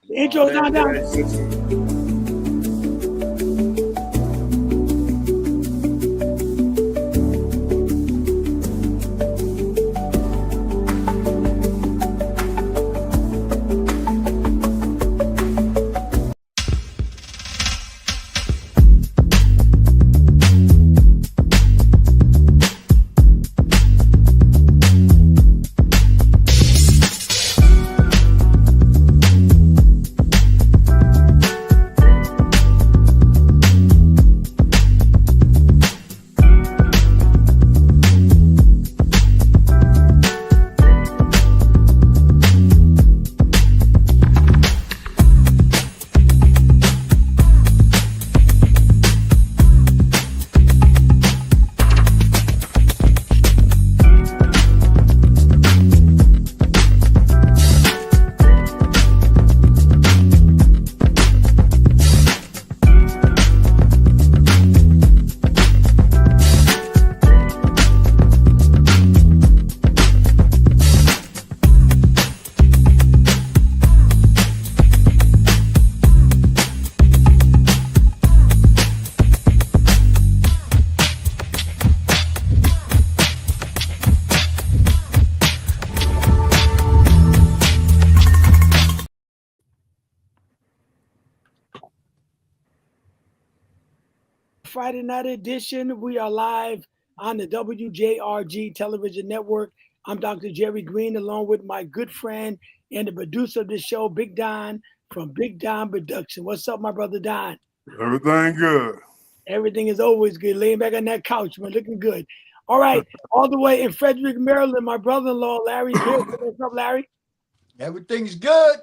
The intro's not down. Friday night edition. We are live on the WJRG television network. I'm Dr. Jerry Green, along with my good friend and the producer of this show, Big Don from Big Don Production. What's up, my brother Don? Everything good. Everything is always good. Laying back on that couch, man, looking good. All right, all the way in Frederick, Maryland, my brother-in-law, Larry Pierce. What's up, Larry? Everything's good.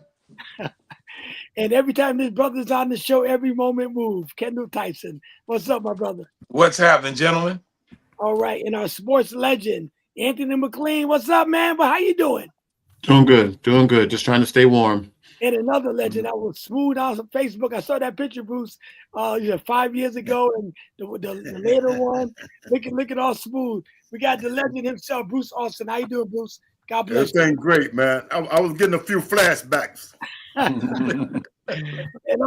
And every time this brother's on the show, every moment moves. Kendall Tyson. What's up, my brother? What's happening, gentlemen? All right. And our sports legend, Anthony McLean. What's up, man? But how you doing? Doing good. Just trying to stay warm. And another legend that was smooth on Facebook. I saw that picture, Bruce, 5 years ago, and the later one, looking all smooth. We got the legend himself, Bruce Austin. How you doing, Bruce? God bless you. Everything great, man. I was getting a few flashbacks. And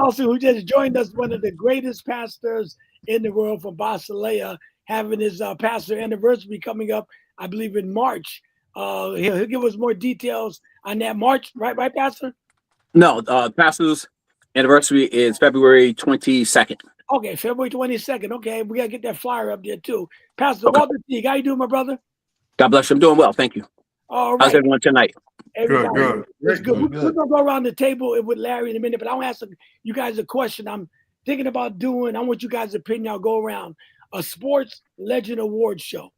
also, who just joined us, one of the greatest pastors in the world from Basileia, having his pastor anniversary coming up, I believe, in March. He'll give us more details on that March, right, Pastor? No, pastor's anniversary is February 22nd. Okay, February 22nd. Okay, we got to get that flyer up there, too. Pastor Walter Teague, how you doing, my brother? God bless you. I'm doing well. Thank you. All right. How's everyone tonight? Good. It's good. We're going to go around the table with Larry in a minute, but I want to ask you guys a question I'm thinking about doing. I want you guys' opinion. I'll go around a sports legend award show,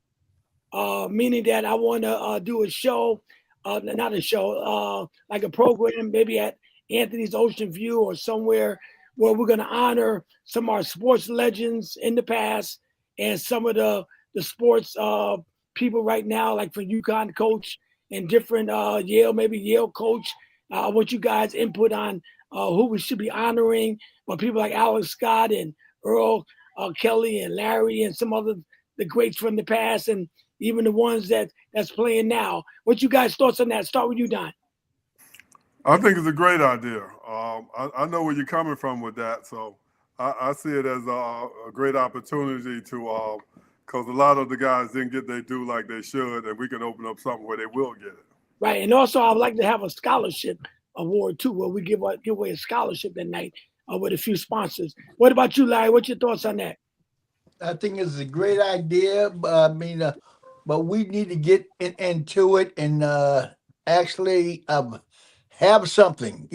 meaning that I want to do a show, not a show, like a program, maybe at Anthony's Ocean View or somewhere where we're going to honor some of our sports legends in the past and some of the sports people right now, like for UConn coach and different Yale coach. I want you guys input on who we should be honoring, but people like Alex Scott and Earl Kelly and Larry and some other the greats from the past and even the ones that's playing now. What you guys' thoughts on that? Start with you, Don. I think it's a great idea. I know where you're coming from with that, so I see it as a great opportunity to because a lot of the guys didn't get their due like they should, and we can open up something where they will get it. Right, and also I'd like to have a scholarship award too, where we give away a scholarship that night with a few sponsors. What about you, Larry? What's your thoughts on that? I think it's a great idea. But we need to get into it and actually have something,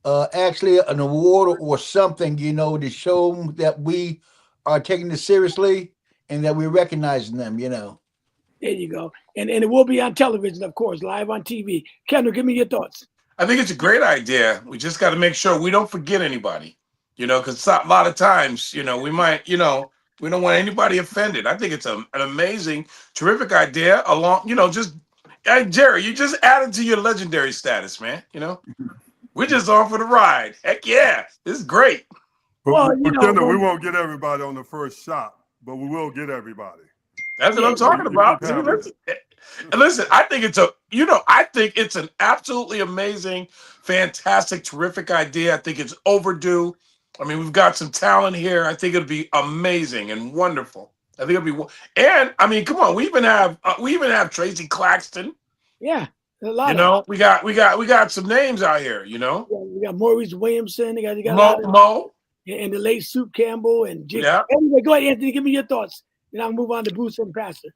actually an award or something, to show that we are taking this seriously and that we're recognizing them, There you go. And it will be on television, of course, live on TV. Kendall, give me your thoughts. I think it's a great idea. We just got to make sure we don't forget anybody, because a lot of times, we might, we don't want anybody offended. I think it's an amazing, terrific idea along, hey, Jerry, you just added to your legendary status, man. We're just on for the ride. Heck yeah, this is great. But Kendall, we won't get everybody on the first shot, but we will get everybody. That's what I'm talking about. And listen, I think it's an absolutely amazing, fantastic, terrific idea. I think it's overdue. I mean, we've got some talent here. I think it'll be amazing and wonderful. I think and I mean, come on, we even have Tracy Claxton. Yeah, a You lot of know, we got some names out here. You know, yeah, we got Maurice Williamson. You got a Mo, lot of Mo. and the late Soup Campbell and Jake. Yeah. Anyway, go ahead, Anthony. Give me your thoughts. And I'll move on to Bruce and Pastor.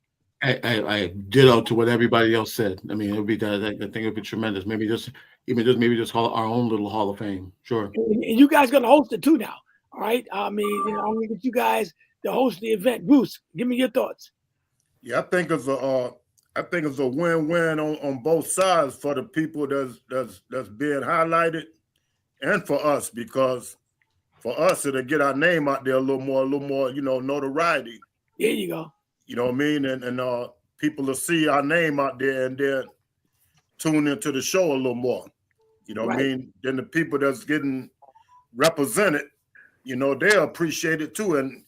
I ditto to what everybody else said. I mean, it would be that. I think it would be tremendous. Maybe just our own little Hall of Fame. Sure. And you guys gonna host it too now. All right. I mean, I'm gonna get you guys to host the event. Bruce, give me your thoughts. Yeah, I think it's a win-win on both sides for the people that's being highlighted and for us, because for us it'll get our name out there a little more, notoriety. There you go. You know what I mean? And people will see our name out there and then tune into the show a little more. You know what I mean? Then the people that's getting represented, they'll appreciate it too, and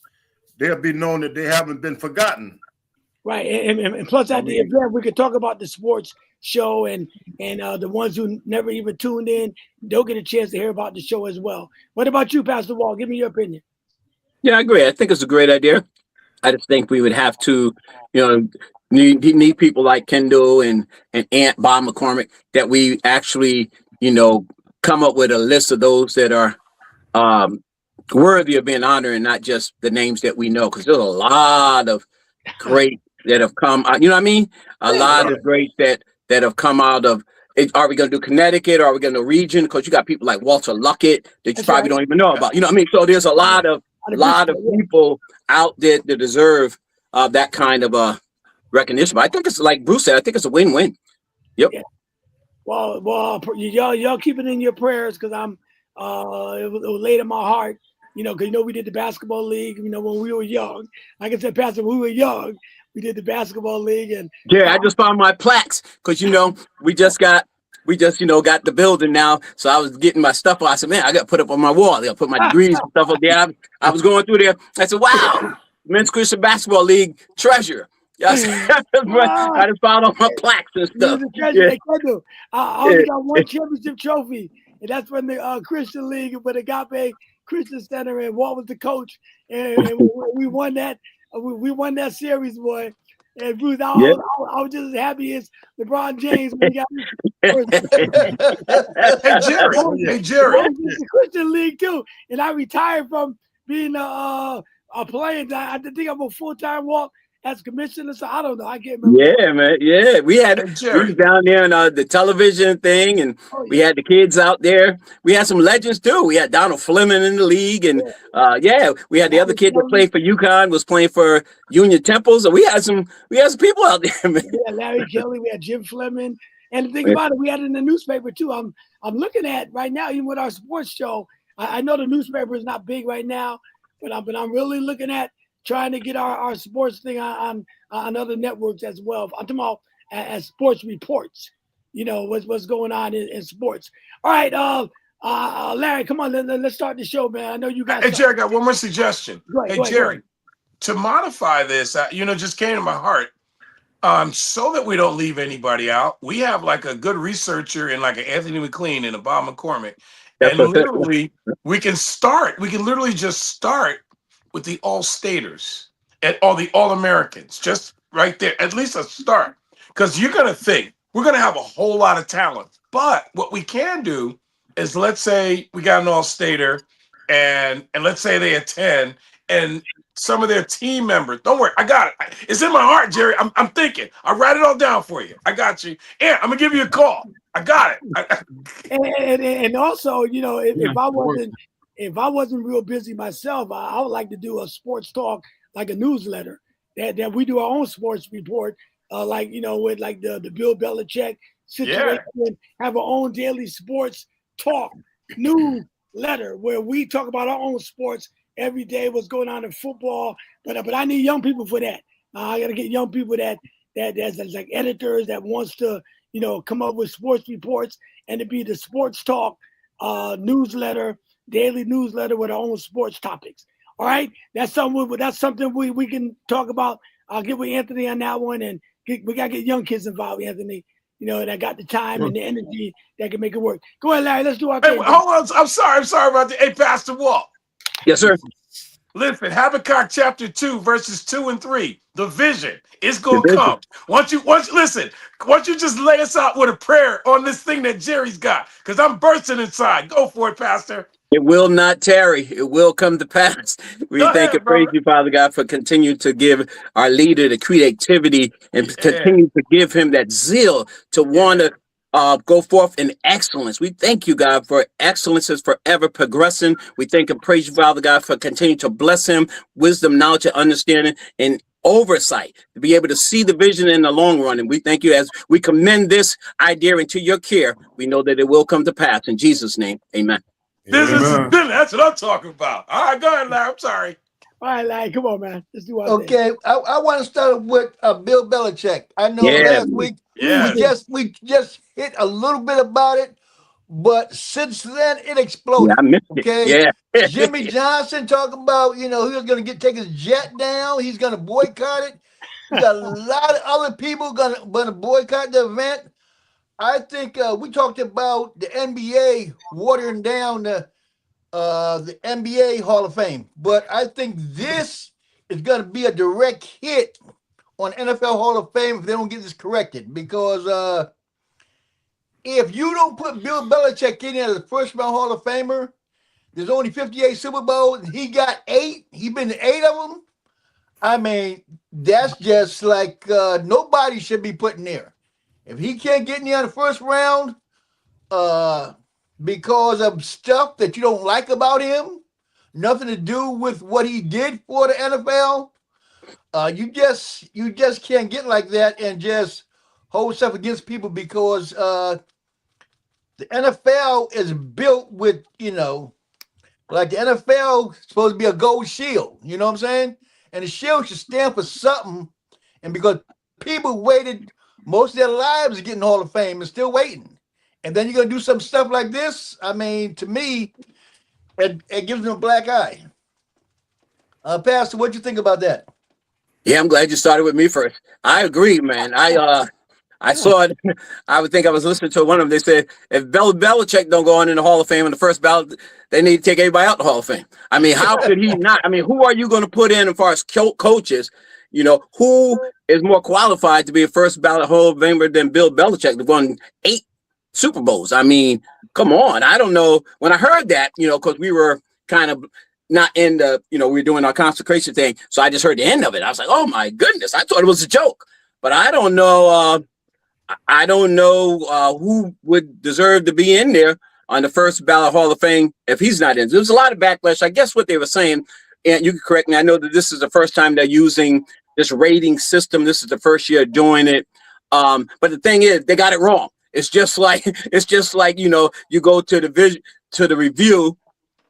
they'll be known that they haven't been forgotten. Right, and plus at the event we could talk about the sports show and the ones who never even tuned in, they'll get a chance to hear about the show as well. What about you, Pastor Wall? Give me your opinion. Yeah, I agree. I think it's a great idea. I just think we would have to, need people like Kendall and Aunt Bob McCormick, that we actually, come up with a list of those that are worthy of being honored, and not just the names that we know, because there's a lot of great that have come out. You know what I mean? A lot of great that have come out of. Are we going to do Connecticut, or are we going to region? Because you got people like Walter Luckett that you probably don't even know about. You know what I mean? So there's a lot of people out there that deserve that kind of recognition. But I think it's like Bruce said. I think it's a win-win. Yep. Yeah. Well, y'all keep it in your prayers, because it was laid in my heart. Because we did the basketball league. When we were young. Like I said, Pastor, when we were young, we did the basketball league. And I just found my plaques, because we just got the building now. So I was getting my stuff. I said, man, I got to put up on my wall. I got to put my degrees and stuff up there. I was going through there. I said, wow, Men's Christian Basketball League treasure. Yes, I just found all my plaques and stuff. Yeah. I only got one championship trophy, and that's when the Christian League with Agape Christian Center, and Walt was the coach, and we won that. We won that series, boy. And Bruce, I was just as happy as LeBron James when he got. Hey Jerry. I was in the Christian League too, and I retired from being a player. I think I'm a full-time Walt as commissioner, so I don't know. I can't remember. Yeah, man. Yeah, we was down there on the television thing, and we had the kids out there. We had some legends too. We had Donald Fleming in the league, and we had the other kid that played for UConn, was playing for Union Temple. So we had some people out there, man. Yeah, Larry Kelly. We had Jim Fleming, and the thing about it, we had it in the newspaper too. I'm looking at right now, even with our sports show. I know the newspaper is not big right now, but I'm really looking at trying to get our sports thing on other networks as well. I'm talking about as sports reports, what's going on in sports. All right, Larry, come on, let's start the show, man. I know you guys. Hey, Jerry, I got one more suggestion. Go ahead, Jerry, to modify this, just came to my heart, so that we don't leave anybody out. We have like a good researcher in like an Anthony McLean and a Bob McCormick, and literally we can literally just start with the all-staters and all the all-Americans, just right there, at least a start. Because you're going to think we're going to have a whole lot of talent. But what we can do is, let's say we got an all-stater, and let's say they attend, and some of their team members, don't worry, I got it. It's in my heart, Jerry. I'm thinking. I'll write it all down for you. I got you. And I'm going to give you a call. I got it. And also, if I wasn't real busy myself, I would like to do a sports talk, like a newsletter that we do our own sports report, with like the Bill Belichick situation, have our own daily sports talk newsletter where we talk about our own sports every day, what's going on in football. But I need young people for that. I got to get young people that's like editors that wants to, come up with sports reports, and to be the sports talk newsletter, daily newsletter with our own sports topics. All right, that's something we can talk about. I'll get with Anthony on that one, and we gotta get young kids involved, Anthony. You know, that got the time Sure. and the energy that can make it work. Go ahead, Larry. Let's do our Hey, thing. hold on. I'm sorry about that. Hey, Pastor Walt. Yes, sir. Listen, Habakkuk chapter 2, verses 2 and 3. The vision is The gonna vision. come. Once you just lay us out with a prayer on this thing that Jerry's got, because I'm bursting inside. Go for it, Pastor. It will not tarry. It will come to pass. We Go thank ahead, and praise brother. you, Father God, for continuing to give our leader the creativity and Yeah, continue to give him that zeal to want yeah. to go forth in excellence. We thank you, God, for excellence is forever progressing. We thank and praise you, Father God, for continuing to bless him, wisdom, knowledge, and understanding, and oversight to be able to see the vision in the long run. And we thank you as we commend this idea into your care. We know that it will come to pass. In Jesus' name, amen. Business is Amen. business. That's what I'm talking about. All right, go ahead, Larry. I'm sorry. All right, Larry, come on, man. Let's do our thing. Okay, I want to start with Bill Belichick. I know Yeah, last man. week Yes. we just hit a little bit about it, but since then it Yeah, exploded. I missed it. Okay, Yeah. Jimmy Johnson talking about he was going to take his jet down. He's going to boycott it. We got a lot of other people going to boycott the event. I think we talked about the NBA watering down the NBA Hall of Fame, but I think this is going to be a direct hit on NFL Hall of Fame if they don't get this corrected. Because if you don't put Bill Belichick in as the first round Hall of Famer, there's only 58 Super Bowls, and he got 8. He's been to 8 of them. I mean, that's just like nobody should be put in there. If he can't get in there in the first round, because of stuff that you don't like about him, nothing to do with what he did for the NFL. You just can't get like that and just hold stuff against people because the NFL is built with like the NFL is supposed to be a gold shield. You know what I'm saying? And the shield should stand for something. And because people waited most of their lives getting Hall of Fame and still waiting, and then you're gonna do some stuff like this. I mean, to me, it gives them a black eye. Pastor, what do you think about that? Yeah, I'm glad you started with me first. I agree, man. I saw it. I would think I was listening to one of them. They said if Belichick don't go on in the Hall of Fame in the first ballot, they need to take everybody out the Hall of Fame. I mean, how could he not? I mean, who are you going to put in as far as coaches? You know, who is more qualified to be a first ballot Hall of Famer than Bill Belichick, who won 8 Super Bowls? I mean, come on. I don't know. When I heard that, because we were kind of not in the, we were doing our consecration thing. So I just heard the end of it. I was like, oh my goodness. I thought it was a joke. But I don't know. I don't know who would deserve to be in there on the first ballot Hall of Fame if he's not in. There's a lot of backlash. I guess what they were saying, and you can correct me, I know that this is the first time they're using this rating system. This is the first year doing it. But the thing is, they got it wrong. It's just like you go to the review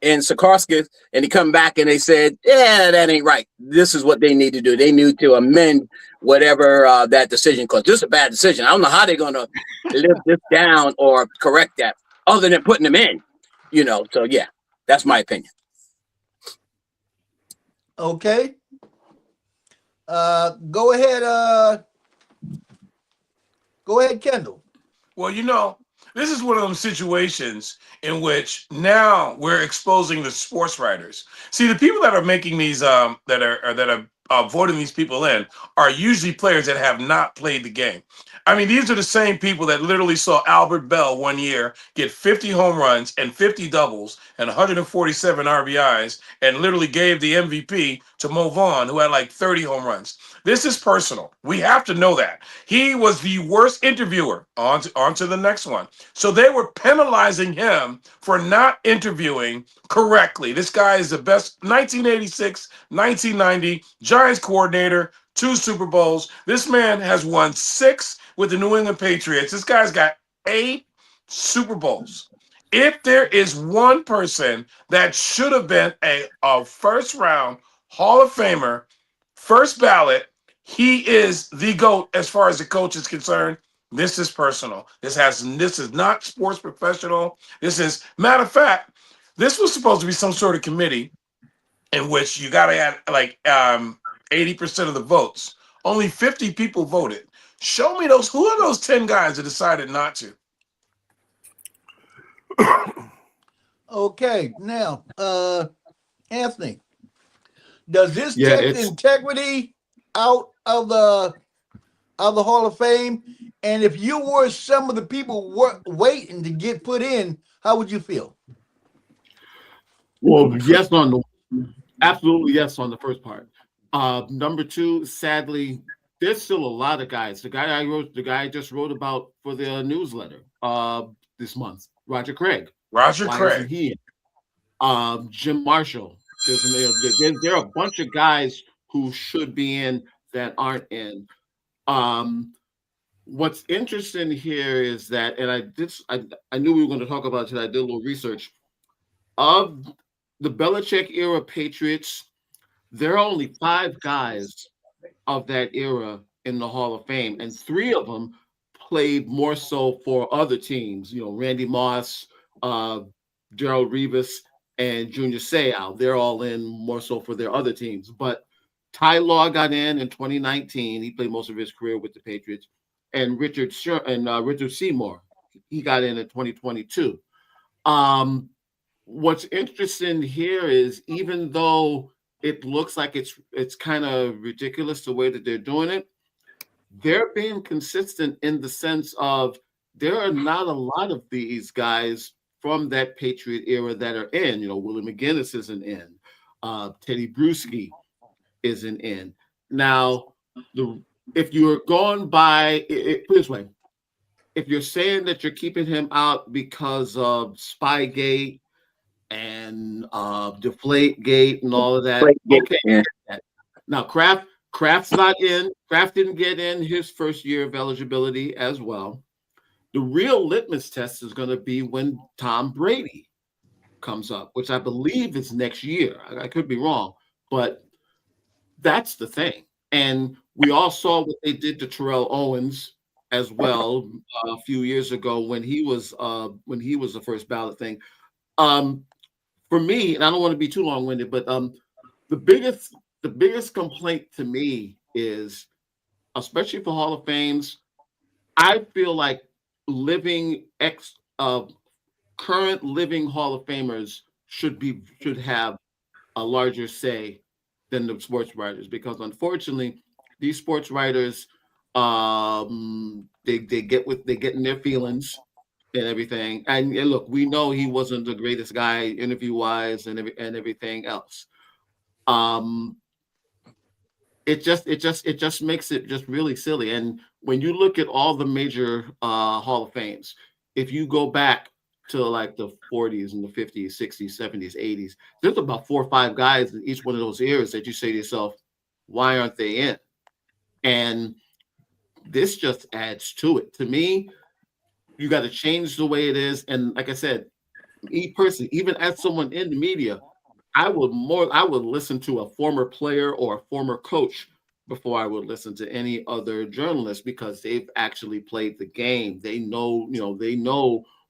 in Sikorsky and they come back and they said, yeah, that ain't right. This is what they need to do. They need to amend whatever that decision, because this is a bad decision. I don't know how they're going to live this down or correct that other than putting them in, So, yeah, that's my opinion. Okay. Go ahead. Go ahead, Kendall. Well, this is one of those situations in which now we're exposing the sports writers. See, the people that are making these, that are voting these people in, are usually players that have not played the game. I mean, these are the same people that literally saw Albert Bell one year get 50 home runs and 50 doubles and 147 RBIs, and literally gave the MVP to Mo Vaughn, who had like 30 home runs. This is personal. We have to know that. He was the worst interviewer. On to the next one. So they were penalizing him for not interviewing correctly. This guy is the best 1986, 1990 Giants coordinator, 2 Super Bowls. This man has won 6 with the New England Patriots. This guy's got 8 Super Bowls. If there is one person that should have been a first round Hall of Famer, first ballot, he is the GOAT as far as the coach is concerned. This is personal. This is not sports professional. Matter of fact, this was supposed to be some sort of committee in which you got to add like 80% of the votes. Only 50 people voted. Show me those. Who are those 10 guys that decided not to? Okay, now, Anthony, does this Yeah, take the it's integrity out of the Hall of Fame? And if you were some of the people waiting to get put in, how would you feel? well, yes on the absolutely yes on the first part. Number two, sadly, there's still a lot of guys. The guy I just wrote about for the newsletter this month, Roger Craig. Roger Why Craig. isn't he in? Jim Marshall. There are a bunch of guys who should be in that aren't in. What's interesting here is that, and I knew we were going to talk about it. I did a little research of the Belichick era Patriots. There are only 5 guys of that era in the Hall of Fame, and 3 of them played more so for other teams. You know, Randy Moss, Gerald Revis, and Junior Seau. They're all in more so for their other teams. But Ty Law got in 2019. He played most of his career with the Patriots. And Richard Seymour, he got in 2022. What's interesting here is, even though it looks like it's kind of ridiculous the way that they're doing it, they're being consistent in the sense of there are not a lot of these guys from that Patriot era that are in. You know, Willie McGinnis isn't in. Teddy Bruschi isn't in. Now, if you're going by it, put it this way, if you're saying that you're keeping him out because of Spygate and Deflategate and all of that, okay. Yeah. Now, Kraft's not in. Kraft didn't get in his first year of eligibility as well. The real litmus test is going to be when Tom Brady comes up, which I believe is next year. I could be wrong, but that's the thing. And we all saw what they did to Terrell Owens as well a few years ago when he was the first ballot thing. For me, and I don't want to be too long-winded, but the biggest complaint to me is, especially for Hall of Fames, I feel like current living Hall of Famers should have a larger say than the sports writers, because unfortunately these sports writers they get in their feelings and everything. And look, we know he wasn't the greatest guy interview wise and everything else. It just makes it just really silly. And when you look at all the major Hall of Fames, if you go back to like the 40s and the 50s, 60s, 70s, 80s, there's about 4 or 5 guys in each one of those eras that you say to yourself, why aren't they in? And this just adds to it. To me, you got to change the way it is. And like I said, me personally, even as someone in the media, I would listen to a former player or a former coach before I would listen to any other journalist, because they've actually played the game. They know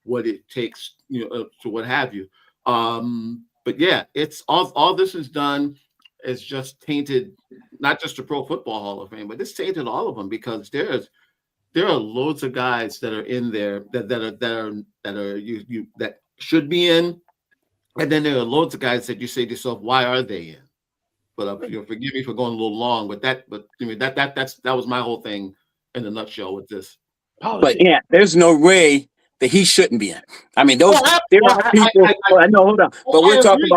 what it takes, to what have you. But yeah, it's all this is done is just tainted not just the Pro Football Hall of Fame, but it's tainted all of them, because there are loads of guys that are in there that should be in. And then there are loads of guys that you say to yourself, why are they in? But forgive me for going a little long with that. But I mean, that was my whole thing in a nutshell with this. But yeah, there's no way that he shouldn't be in. I mean, there are people. I know, hold on. But we're talking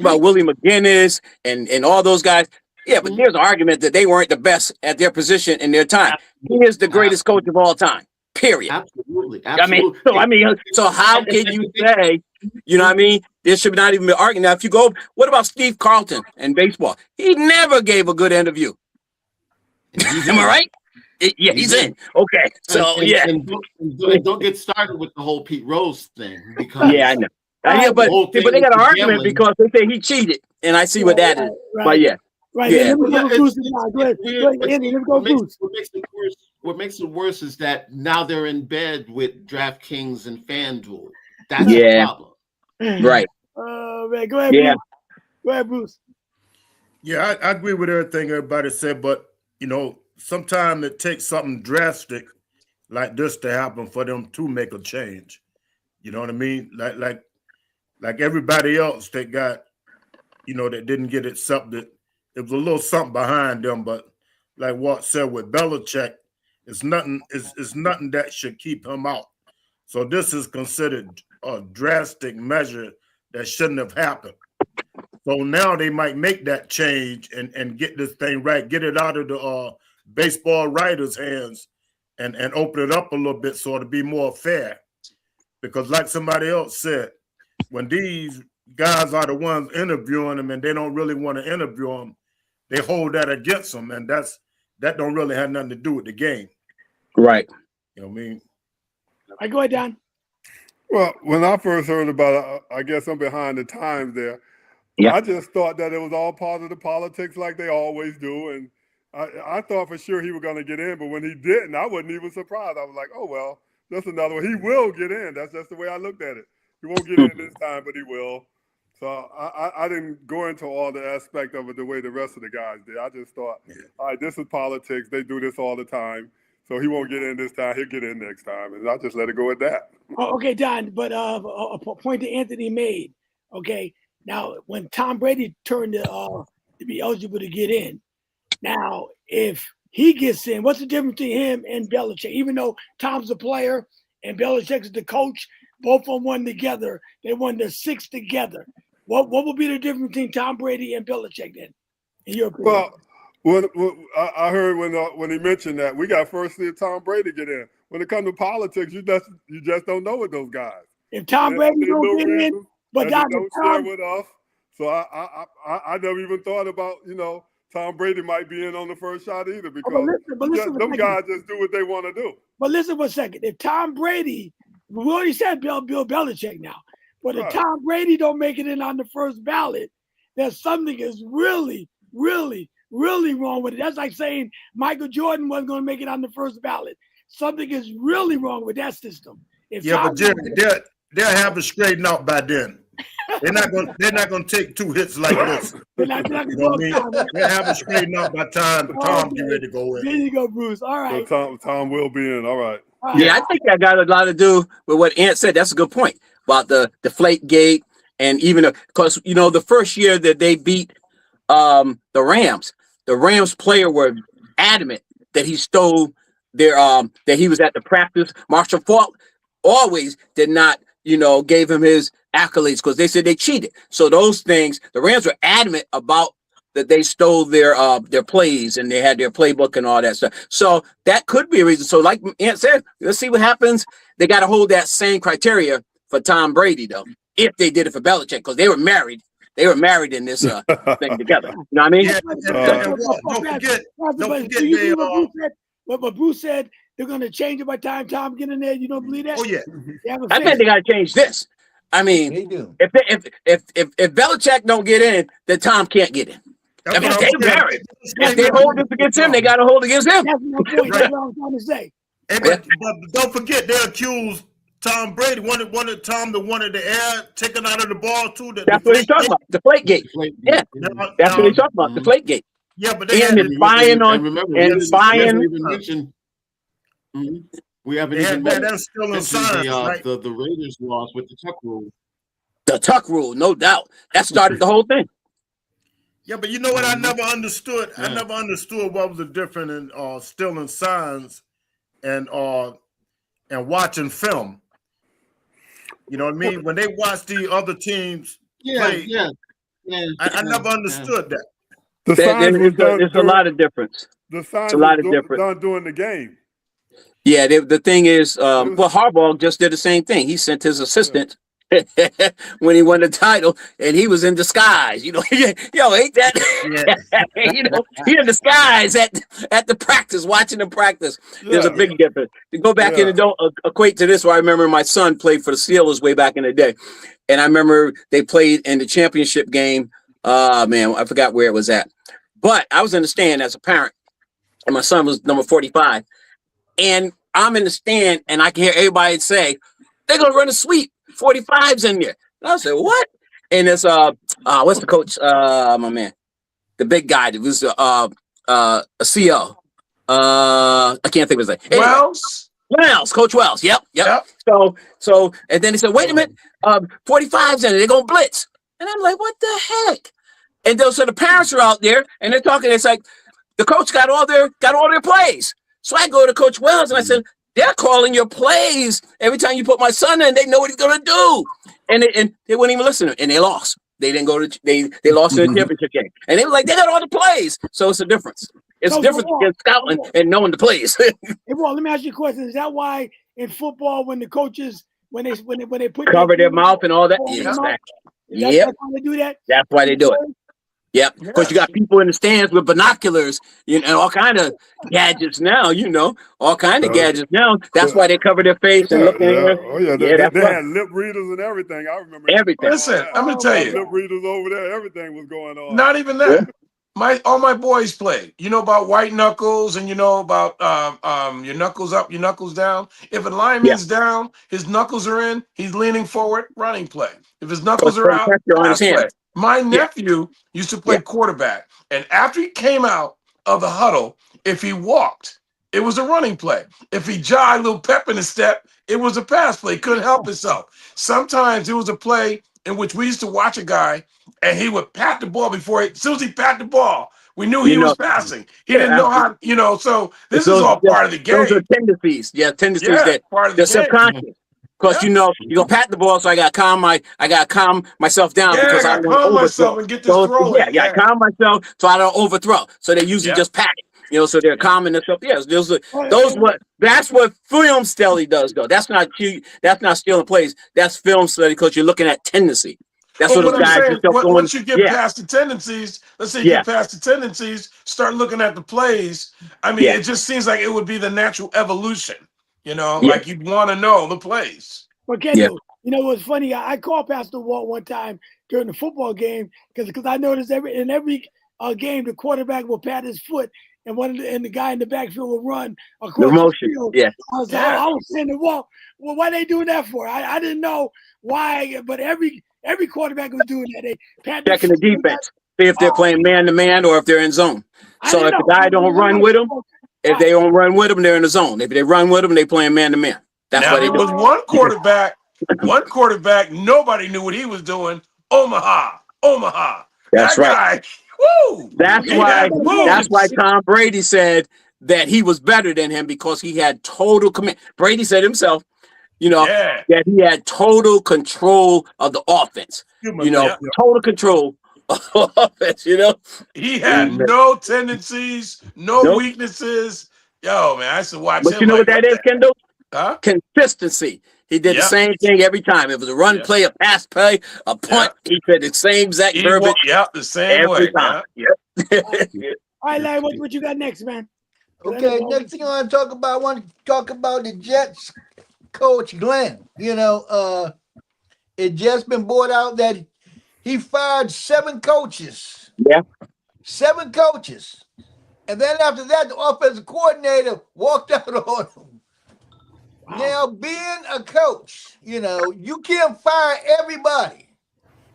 about Willie McGinnis and all those guys. Yeah, but there's an argument that they weren't the best at their position in their time. He is the greatest coach of all time. Period. Absolutely. So how can you say, you know what I mean? There should not even be arguing. Now, if you go, what about Steve Carlton in baseball? He never gave a good interview. Am I right? He's in. Okay. So, and don't get started with the whole Pete Rose thing, because I know. But they got an argument because they say he cheated, and I see what that is. But yeah. Right. Yeah. What makes it worse is that now they're in bed with DraftKings and FanDuel. That's the problem. Right. Man, go ahead, Bruce. Go ahead, Bruce. Yeah, I agree with everything everybody said, but sometimes it takes something drastic like this to happen for them to make a change. You know what I mean? Like everybody else that got, that didn't get accepted. It was a little something behind them, but like Walt said with Belichick, it's nothing. It's nothing that should keep him out. So this is considered a drastic measure that shouldn't have happened. So now they might make that change and get this thing right, get it out of the baseball writers' hands and open it up a little bit so it'll be more fair. Because like somebody else said, when these guys are the ones interviewing them and they don't really want to interview them, they hold that against them. And that don't really have nothing to do with the game. Right. You know what I mean? All right, go ahead, Don. Well, when I first heard about it, I guess I'm behind the times there. Yeah. I just thought that it was all part of the politics like they always do. And I thought for sure he was going to get in, but when he didn't, I wasn't even surprised. I was like, oh, well, that's another one. He will get in. That's just the way I looked at it. He won't get in this time, but he will. So I didn't go into all the aspect of it the way the rest of the guys did. I just thought, all right, this is politics. They do this all the time. So he won't get in this time. He'll get in next time. And I just let it go at that. Oh, okay, Don, but a point that Anthony made, okay, now when Tom Brady turned to be eligible to get in, now if he gets in, what's the difference between him and Belichick? Even though Tom's the player and Belichick's the coach, both of them won together. They won the 6 together. What will be the difference between Tom Brady and Belichick then, in your opinion? Well, I heard when he mentioned that, we got first see Tom Brady get in. When it comes to politics, you just don't know with those guys. If Tom Brady don't get in, but don't share with us. So I never even thought about, Tom Brady might be in on the first shot either, because them guys just do what they want to do. But listen for a second. If Tom Brady, we already said Bill Belichick now, but if Tom Brady don't make it in on the first ballot, then something is really, really, really wrong with it. That's like saying Michael Jordan wasn't going to make it on the first ballot. Something is really wrong with that system. But Jerry, they'll have it straightened out by then. They're not going to take 2 hits like this. They're not They'll have it straightened out by time Tom get ready to go in. There you go, Bruce. All right. So Tom will be in. All right. Yeah, I think that got a lot to do with what Ant said. That's a good point about the deflate gate, and even because the first year that they beat the Rams player were adamant that he stole their that he was at the practice. Marshall Faulk always did not gave him his accolades because they said they cheated. So those things, the Rams were adamant about that they stole their plays and they had their playbook and all that stuff. So that could be a reason. So like Ant said, let's see what happens. They got to hold that same criteria for Tom Brady though, if they did it for Belichick, because they were married. They were married in this thing together. You know what I mean? Don't forget what Bruce said, they're going to change it by time Tom get in there. You don't believe that? Oh, yeah. I think they got to change this. I mean, They do. if Belichick don't get in, then Tom can't get in. If they married, if they hold this against him, they got to hold against him. That's my point. That's what I'm trying to say. Hey, but don't forget, they accused Tom Brady wanted Tom to wanted the air taken out of the ball too. That's what he's talking about. Deflate gate. Yeah, that's what he's talking about. Deflate gate. Yeah, but they and spying on and spying. We haven't even mentioned that's still in science, right? the Raiders lost with the tuck rule. The tuck rule, no doubt. That started the whole thing. Yeah, but you know what? I never understood. I never understood what was the difference in stealing signs and watching film. You know what I mean? When they watch the other teams play, I never understood that. There's a lot of difference. The signs done during the game. Yeah, the thing is, Harbaugh just did the same thing. He sent his assistant when he won the title, and he was in disguise. Yo, ain't that? Yeah. He in disguise at the practice, watching them practice. There's a big difference. To go back in and don't equate to this, where I remember my son played for the Steelers way back in the day, and I remember they played in the championship game. Man, I forgot where it was at, but I was in the stand as a parent, and my son was number 45. And I'm in the stand, and I can hear everybody say, they're going to run a sweep. 45's in there. And I said, what? And it's, what's the coach? My man, the big guy that was a CO. I can't think of his name. Anyway, Wells. Coach Wells. Yep. Yep. So, and then he said, wait a minute, 45's in it. They're going to blitz. And I'm like, what the heck? And so the parents are out there and they're talking. It's like the coach got all their plays. So I go to Coach Wells and I said, they're calling your plays every time you put my son in. They know what he's going to do. And they wouldn't even listen to him. And they lost. They didn't go to, they lost in the championship game. And they were like, they got all the plays. So it's a difference. It's a difference in scouting and knowing the plays. Hey, Walt, let me ask you a question. Is that why in football, when the coaches, when they put cover their mouth and all that? Yeah, Exactly. that's why they do that? That's why they do it. Yep. Of course, you got people in the stands with binoculars, and all kind of gadgets now. All kind of gadgets now. That's why they cover their face and look. Oh yeah, they had lip readers and everything. I remember everything. Listen, I'm gonna tell you, lip readers over there. Everything was going on. Not even that. All my boys played. You know about white knuckles, and you know about your knuckles up, your knuckles down. If a lineman's down, his knuckles are in. He's leaning forward, running play. If his knuckles are out, pass play. My nephew used to play quarterback, and after he came out of the huddle, if he walked, it was a running play. If he jogged, a little pep in his step, it was a pass play. He couldn't help himself. Sometimes it was a play in which we used to watch a guy, and he would pat the ball as soon as he pat the ball, we knew he was passing. He didn't know how, so this is all part of the game. Those are tendencies. Yeah, that part of the subconscious. Because you gonna pat the ball, so I gotta calm myself down because I want to calm myself and get this throw. I calm myself so I don't overthrow. So they usually just pat it. So they're calming themselves. Yes, that's what film study does, though. That's not stealing plays. That's film study because you're looking at tendency. That's what I'm saying. Once you get past the tendencies, let's say you get past the tendencies, start looking at the plays. I mean, it just seems like it would be the natural evolution. Like you'd want to know the plays. But Kendall, what's funny? I called Pastor Walt one time during the football game because I noticed in every game the quarterback will pat his foot and the guy in the backfield will run across the field. Yeah. I was saying to Walt, well, why are they doing that for? I didn't know why, but every quarterback was doing that. They pat checking the defense, see if they're playing man to man or if they're in zone. So if the guy don't run with them. If they don't run with them, they're in the zone. If they run with them, they playing man to man. That's why they do. There was one quarterback, nobody knew what he was doing. Omaha. That's that right. Guy, woo! That's why Tom Brady said that he was better than him because he had total command. Brady said himself, that he had total control of the offense. Total control. Offense, he had no tendencies, no weaknesses. Yo, man, I used to watch him. But you know what that is, Kendall? Huh? Consistency. He did the same thing every time. It was a run play, a pass play, a punt. He said the same exact verbiage. The same way. Time. All right, Larry, what you got next, man? Okay, next thing I want to talk about the Jets coach Glenn. It just been brought out that he fired 7 coaches. Yeah. 7 coaches. And then after that, the offensive coordinator walked out on him. Wow. Now, being a coach, you can't fire everybody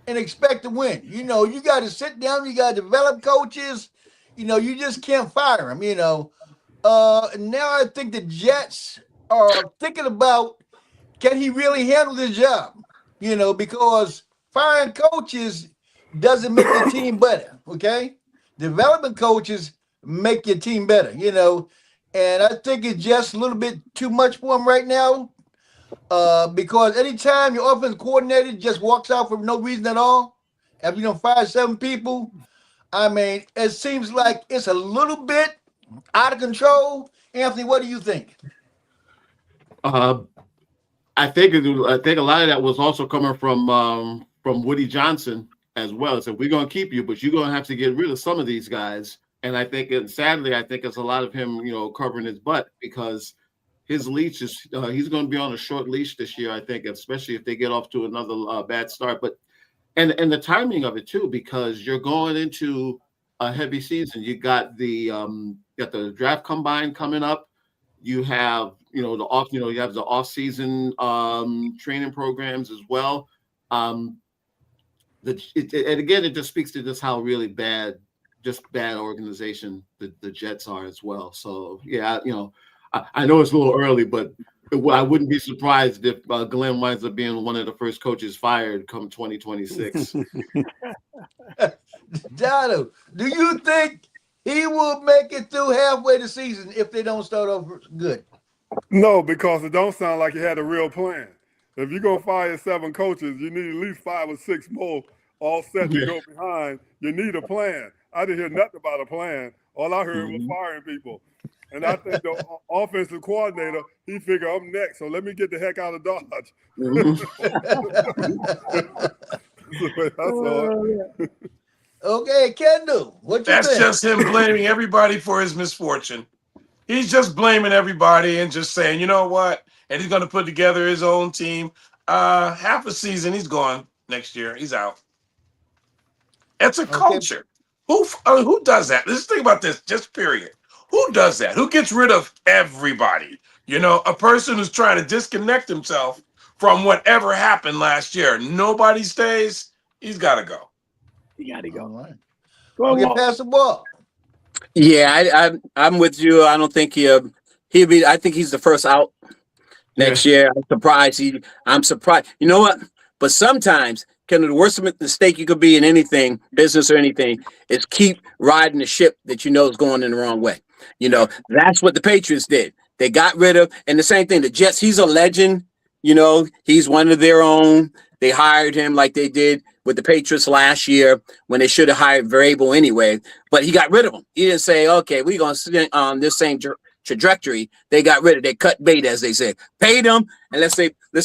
and expect to win. You got to sit down, you got to develop coaches. You just can't fire them, Now I think the Jets are thinking about, can he really handle this job? Because firing coaches doesn't make your team better, okay? Development coaches make your team better, And I think it's just a little bit too much for him right now because anytime your offensive coordinator just walks out for no reason at all, after you fire 7 people, I mean, it seems like it's a little bit out of control. Anthony, what do you think? I think a lot of that was also coming from Woody Johnson as well. So we're going to keep you, but you're going to have to get rid of some of these guys. And I think, sadly, it's a lot of him, covering his butt because his leash is he's going to be on a short leash this year. I think, especially if they get off to another bad start. But and the timing of it too, because you're going into a heavy season. You got the draft combine coming up. You have you have the off season training programs as well. And again, it just speaks to just how really bad just bad organization. The Jets are as well. So yeah, I know it's a little early, but I wouldn't be surprised if Glenn winds up being one of the first coaches fired come 2026. Donald, do you think he will make it through halfway the season if they don't start off good? No, because it don't sound like you had a real plan. If you're gonna fire 7 coaches, you need at least 5 or 6 more all set to go behind. You need a plan. I didn't hear nothing about a plan. All I heard was firing people. And I think the offensive coordinator, he figured I'm next, so let me get the heck out of Dodge. That's all. Okay, Kendall, what you That's think? just him blaming everybody for his misfortune. He's just blaming everybody and just saying, you know what? And he's going to put together his own team. Half a season, he's gone next year. He's out. It's a culture. Who does that? Let's think about this, just period. Who does that? Who gets rid of everybody? A person who's trying to disconnect himself from whatever happened last year. Nobody stays. He's got to go. You got to go. All right. Go Okay, on, pass the ball. Yeah, I'm with you. I don't think he'll be. I think he's the first out next year. I'm surprised. You know what? But sometimes, the worst mistake you could be in anything, business or anything, is keep riding the ship that you know is going in the wrong way. That's what the Patriots did. They got rid of, and the same thing. The Jets. He's a legend. He's one of their own. They hired him like they did with the Patriots last year when they should have hired Vrabel anyway. But he got rid of him. He didn't say, "Okay, we're going to sit on this same trajectory." They got rid of. They cut bait, as they say. Paid them, and let's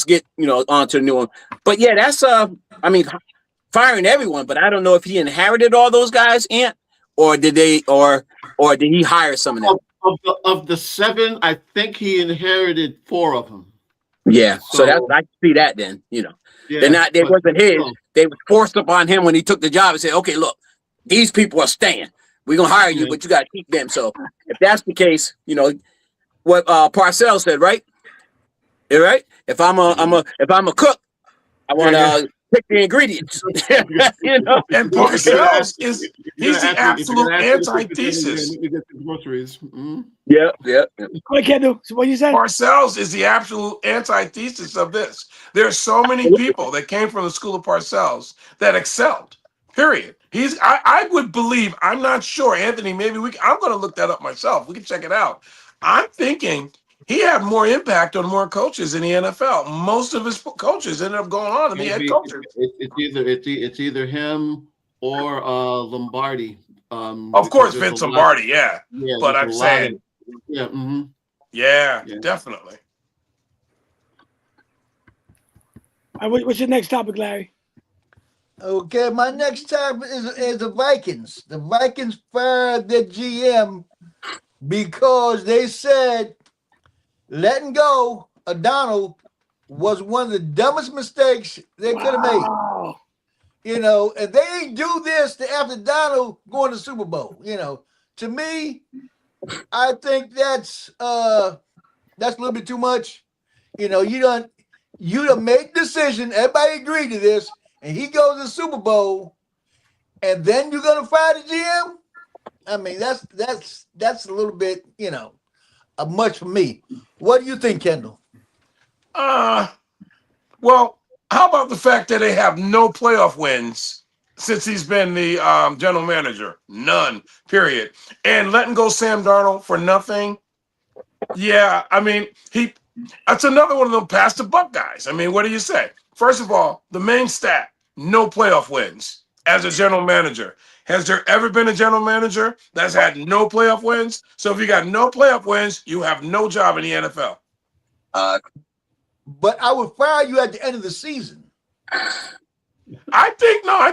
get on to a new one. But yeah, that's firing everyone. But I don't know if he inherited all those guys, or did they, or did he hire some of them? Of the 7, I think he inherited 4 of them. Yeah, so I see that then. Yeah, they wasn't his. They were forced upon him when he took the job and said, "Okay, look, these people are staying. We're gonna hire you, but you got to keep them." So if that's the case, what Parcells said, right? Yeah, right. If I'm a cook, I want to pick the ingredients. And Parcells he's the absolute antithesis. Groceries. Yeah. Go ahead, Kendall. So what you say? Parcells is the absolute antithesis of this. There are so many people that came from the school of Parcells that excelled. Period. I would believe, I'm not sure, Anthony, maybe I'm going to look that up myself. We can check it out. I'm thinking he had more impact on more coaches in the NFL. Most of his coaches ended up going on to be head coaches. It's either him or Lombardi. Of course, Vince Lombardi, yeah. But I'm saying, yeah, definitely. What's your next topic, Larry? Okay, my next topic is the Vikings. The Vikings fired their GM because they said letting go of Donald was one of the dumbest mistakes they could have made. And they didn't do this after Donald going to the Super Bowl. To me, I think that's a little bit too much. You done made the decision. Everybody agreed to this, and he goes to the Super Bowl, and then you're gonna fire the GM. I mean, that's a little bit, much for me. What do you think, Kendall? Well, how about the fact that they have no playoff wins since he's been the general manager? None, period. And letting go Sam Darnold for nothing. Yeah, I mean, that's another one of them pass the buck guys. I mean, what do you say? First of all, the main stat, no playoff wins as a general manager. Has there ever been a general manager that's had no playoff wins? So if you got no playoff wins, you have no job in the NFL. But I would fire you at the end of the season. I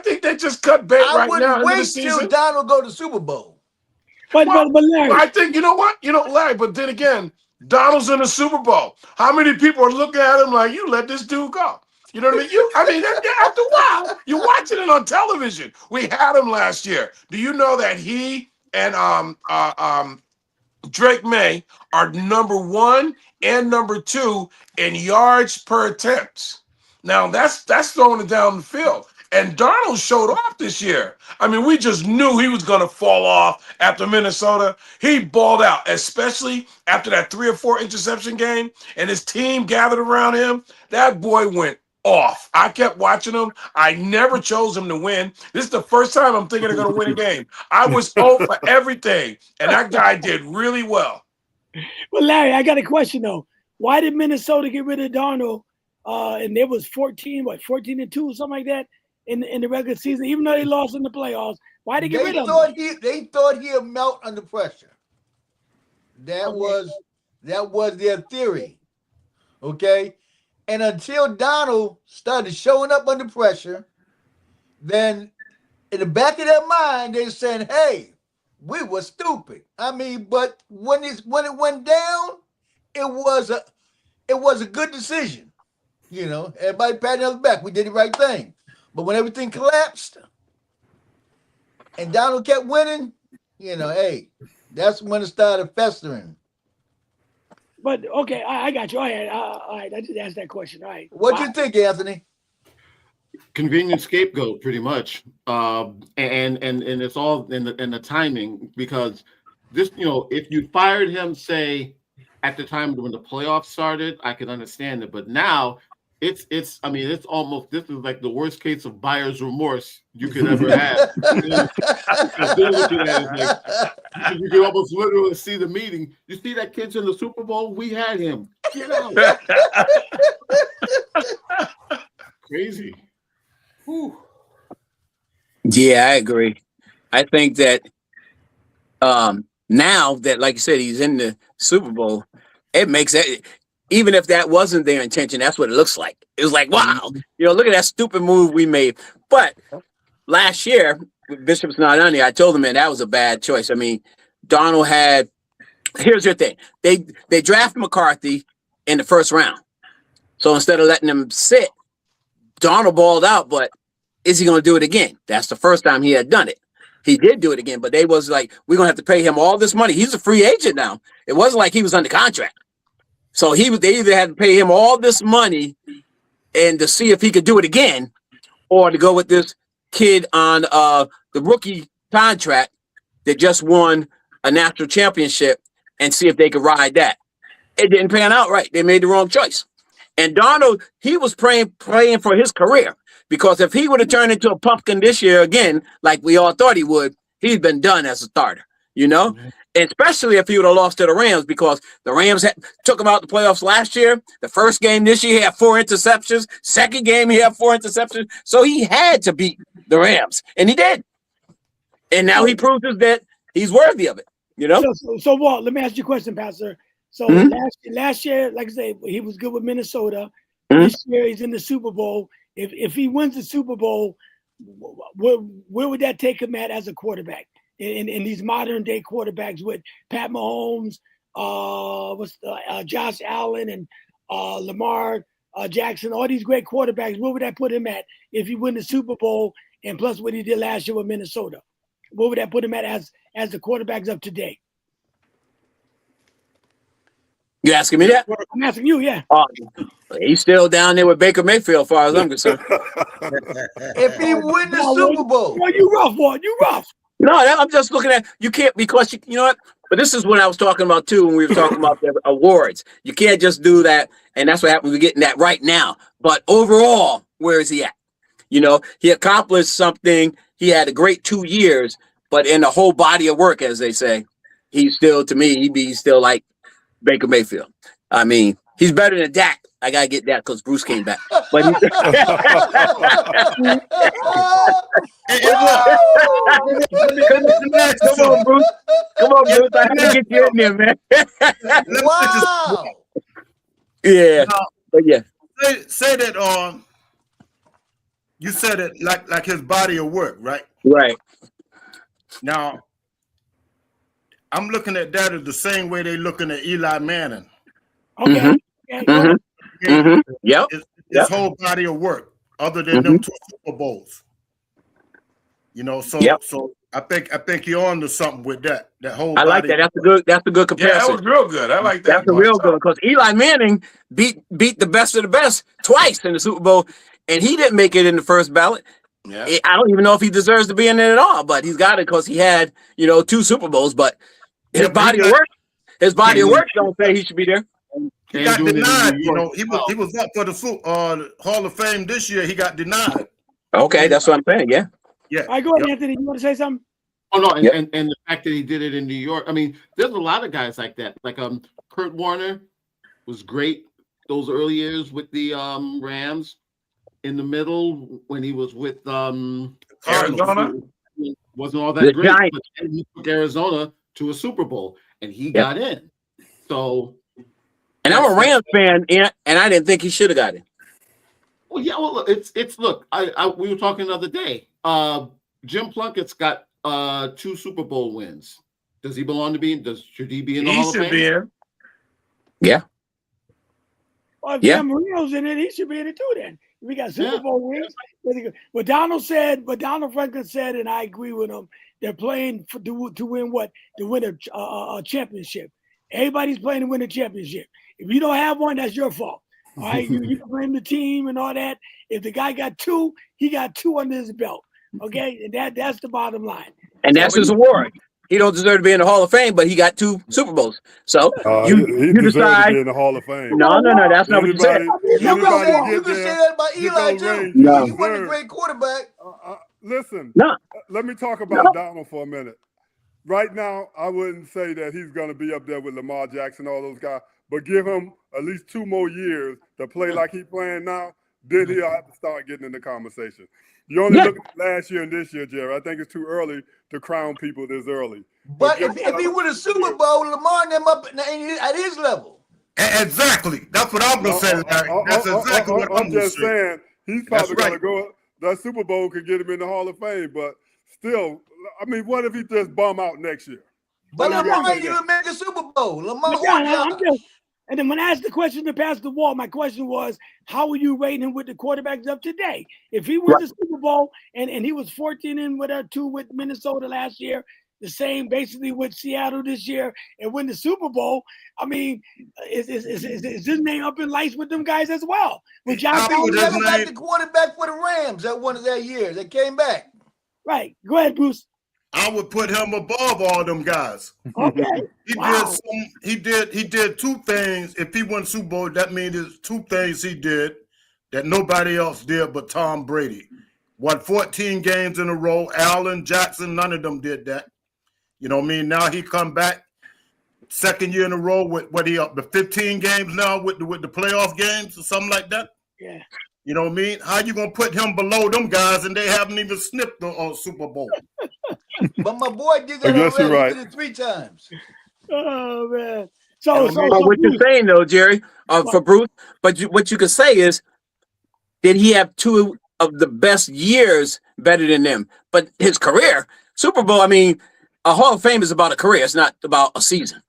think they just cut bait right now. I wouldn't wait till Donald go to Super Bowl. But Larry, I think, you know what? Larry, but then again, Donald's in the Super Bowl. How many people are looking at him like, you let this dude go? You know what I mean? After a while, you're watching it on television. We had him last year. Do you know that he and Drake May are number 1 and number 2 in yards per attempt? Now that's throwing it down the field. And Darnold showed off this year. I mean, we just knew he was going to fall off after Minnesota. He balled out, especially after that 3 or 4 interception game, and his team gathered around him. That boy went off. I kept watching him. I never chose him to win. This is the first time I'm thinking they're going to win a game. I was 0 for everything, and that guy did really well. Well, Larry, I got a question though. Why did Minnesota get rid of Darnold? And it was 14-2, something like that in the regular season, even though they lost in the playoffs. Why did they get rid of him? They thought he'd melt under pressure. That was their theory. Okay. And until Donald started showing up under pressure, then in the back of their mind, they're saying, hey, we were stupid. I mean, but when it went down, it was a good decision. You know, everybody patting us back. We did the right thing. But when everything collapsed and Donald kept winning, you know, hey, that's when it started festering. But okay, I got you. All right. I just asked that question. All right. What do you think, Anthony? Convenient scapegoat, pretty much, and it's all in the timing, because this, you know, if you fired him, say, at the time when the playoffs started, I could understand it, but now it's I mean, it's almost, this is like the worst case of buyer's remorse you could ever have. They're looking at it like, you can almost literally see the meeting. You see that kid's in the Super Bowl? We had him. Get out. Crazy. Whew. Yeah, I agree. I think that now that, like you said, he's in the Super Bowl, it makes it, even if that wasn't their intention, that's what it looks like. It was like, wow, you know, look at that stupid move we made. But last year, with Bishop's not on here, I told him, man, that was a bad choice. I mean, Donald had, here's your thing. They drafted McCarthy in the first round. So instead of letting him sit, Donald balled out, but is he going to do it again? That's the first time he had done it. He did do it again, but they was like, we're going to have to pay him all this money. He's a free agent now. It wasn't like he was under contract. So they either had to pay him all this money and to see if he could do it again, or to go with this kid on the rookie contract that just won a national championship and see if they could ride that. It didn't pan out right. They made the wrong choice. And Darnold, he was praying for his career, because if he would have turned into a pumpkin this year again, like we all thought he would, he'd been done as a starter, you know? Mm-hmm. Especially if he would have lost to the Rams, because the Rams took him out the playoffs last year. The first game this year, he had 4 interceptions. Second game, he had 4 interceptions. So he had to beat the Rams, and he did. And now he proves that he's worthy of it, you know? So Walt, let me ask you a question, Pastor. So last year, like I said, he was good with Minnesota. Mm-hmm. This year, he's in the Super Bowl. If he wins the Super Bowl, where would that take him at as a quarterback? In these modern day quarterbacks with Pat Mahomes, Josh Allen, and Lamar Jackson, all these great quarterbacks, where would that put him at if he win the Super Bowl, and plus what he did last year with Minnesota? Where would that put him at as the quarterbacks of today? You asking me that? I'm asking you, yeah. He's still down there with Baker Mayfield, as far as I'm concerned. If he win the Super Bowl. Boy, you rough, boy. You rough. No, I'm just looking at, you can't, because you know what? But this is what I was talking about too when we were talking about the awards. You can't just do that, and that's what happens. We're getting that right now. But overall, where is he at? You know, he accomplished something. He had a great 2 years, but in the whole body of work, as they say, he's still, to me, he'd be still like Baker Mayfield. I mean, he's better than Dak. I gotta get that because Bruce came back. But come on, Bruce. Come on, Bruce. I have to get you in there, man. Wow. Yeah. But yeah. Say that you said it like his body of work, right? Right. Now, I'm looking at that as the same way they're looking at Eli Manning. Okay. Mm-hmm. Mm-hmm. Mm-hmm. Yep. His whole body of work, other than them 2 Super Bowls. You know, so I think you're on to something with that. That whole. I like that. That's a good comparison. Yeah, that was real good. I like that. That's a real good, because Eli Manning beat the best of the best twice in the Super Bowl, and he didn't make it in the first ballot. Yeah. I don't even know if he deserves to be in it at all, but he's got it because he had, 2 Super Bowls. But his Yeah, but body of work, don't say he should be there. he And got doing it in denied. New You York know, as well. he was up for the Hall of Fame this year. He got denied. Okay, that's what I'm saying. Yeah. Yeah. All right, go ahead, Yep. Anthony. You want to say something? Oh no, Yep. and the fact that he did it in New York. I mean, there's a lot of guys like that. Like Kurt Warner was great those early years with the Rams. In the middle, when he was with Arizona? wasn't all that The great. Giants. But then he took Arizona to a Super Bowl and he Yep. got in. So And I'm a Rams fan, and I didn't think he should have got it. well, yeah, well, it's look, we were talking the other day. Jim Plunkett's got 2 Super Bowl wins. Does he belong to be? Should he be in the He Hall of should Fame? be in. Yeah. Well, if Yeah. Dan Marino's in it, he should be in it too. Then we got Super Yeah. Bowl wins. What Donald Franklin said, and I agree with him. They're playing to win what? To win a championship. Everybody's playing to win a championship. If you don't have one, that's your fault. All right, you can blame the team and all that. If the guy got 2, he got 2 under his belt. Okay, and that's the bottom line. And that's his award. He don't deserve to be in the Hall of Fame, but he got 2 Super Bowls. So He you deserves to decide. be in the Hall of Fame. No, that's not what you said. Anybody You get can say there, that about get Eli those too. rings, No. He wasn't a deserve. great quarterback. Listen, No. let me talk about Donald for a minute. Right now, I wouldn't say that he's going to be up there with Lamar Jackson, all those guys, but give him at least 2 more years to play like he's playing now, then he'll have to start getting in the conversation. You only look at last year and this year, Jerry. I think it's too early to crown people this early. But if he win a Super Bowl, Lamar and them up at his level. Exactly. That's what I'm gonna say, Larry. That's exactly what I'm gonna just say. saying he's probably That's going to right. go. That Super Bowl could get him in the Hall of Fame, but still, I mean, what if he just bum out next year? But What do you Lamar guys ain't say even make a Super Bowl. Lamar But won John, jobs. and then when I asked the question to pass the wall, my question was, how are you rating him with the quarterbacks of today? If he wins the Super Bowl and he was 14 in with 2 with Minnesota last year, the same basically with Seattle this year, and win the Super Bowl, I mean, is his name up in lights with them guys as well? With Josh I Allen, would Never got name- the quarterback for the Rams that one of that year. They came back. right? Go ahead, Bruce. I would put him above all them guys. Okay. He did 2 things. If he won Super Bowl, that means there's 2 things he did that nobody else did but Tom Brady. Won 14 games in a row. Allen, Jackson, none of them did that. You know what I mean? Now he come back 2nd year in a row with what he up to 15 games now with the playoff games or something like that. Yeah. You know what I mean? How you gonna put him below them guys and they haven't even sniffed the Super Bowl? But my boy did that I guess you're already. right. He did it 3 times. Oh man. So what you're saying though, Jerry, for Bruce, but what you could say is, did he have 2 of the best years better than them? But his career, Super Bowl, I mean, a Hall of Fame is about a career. It's not about a season.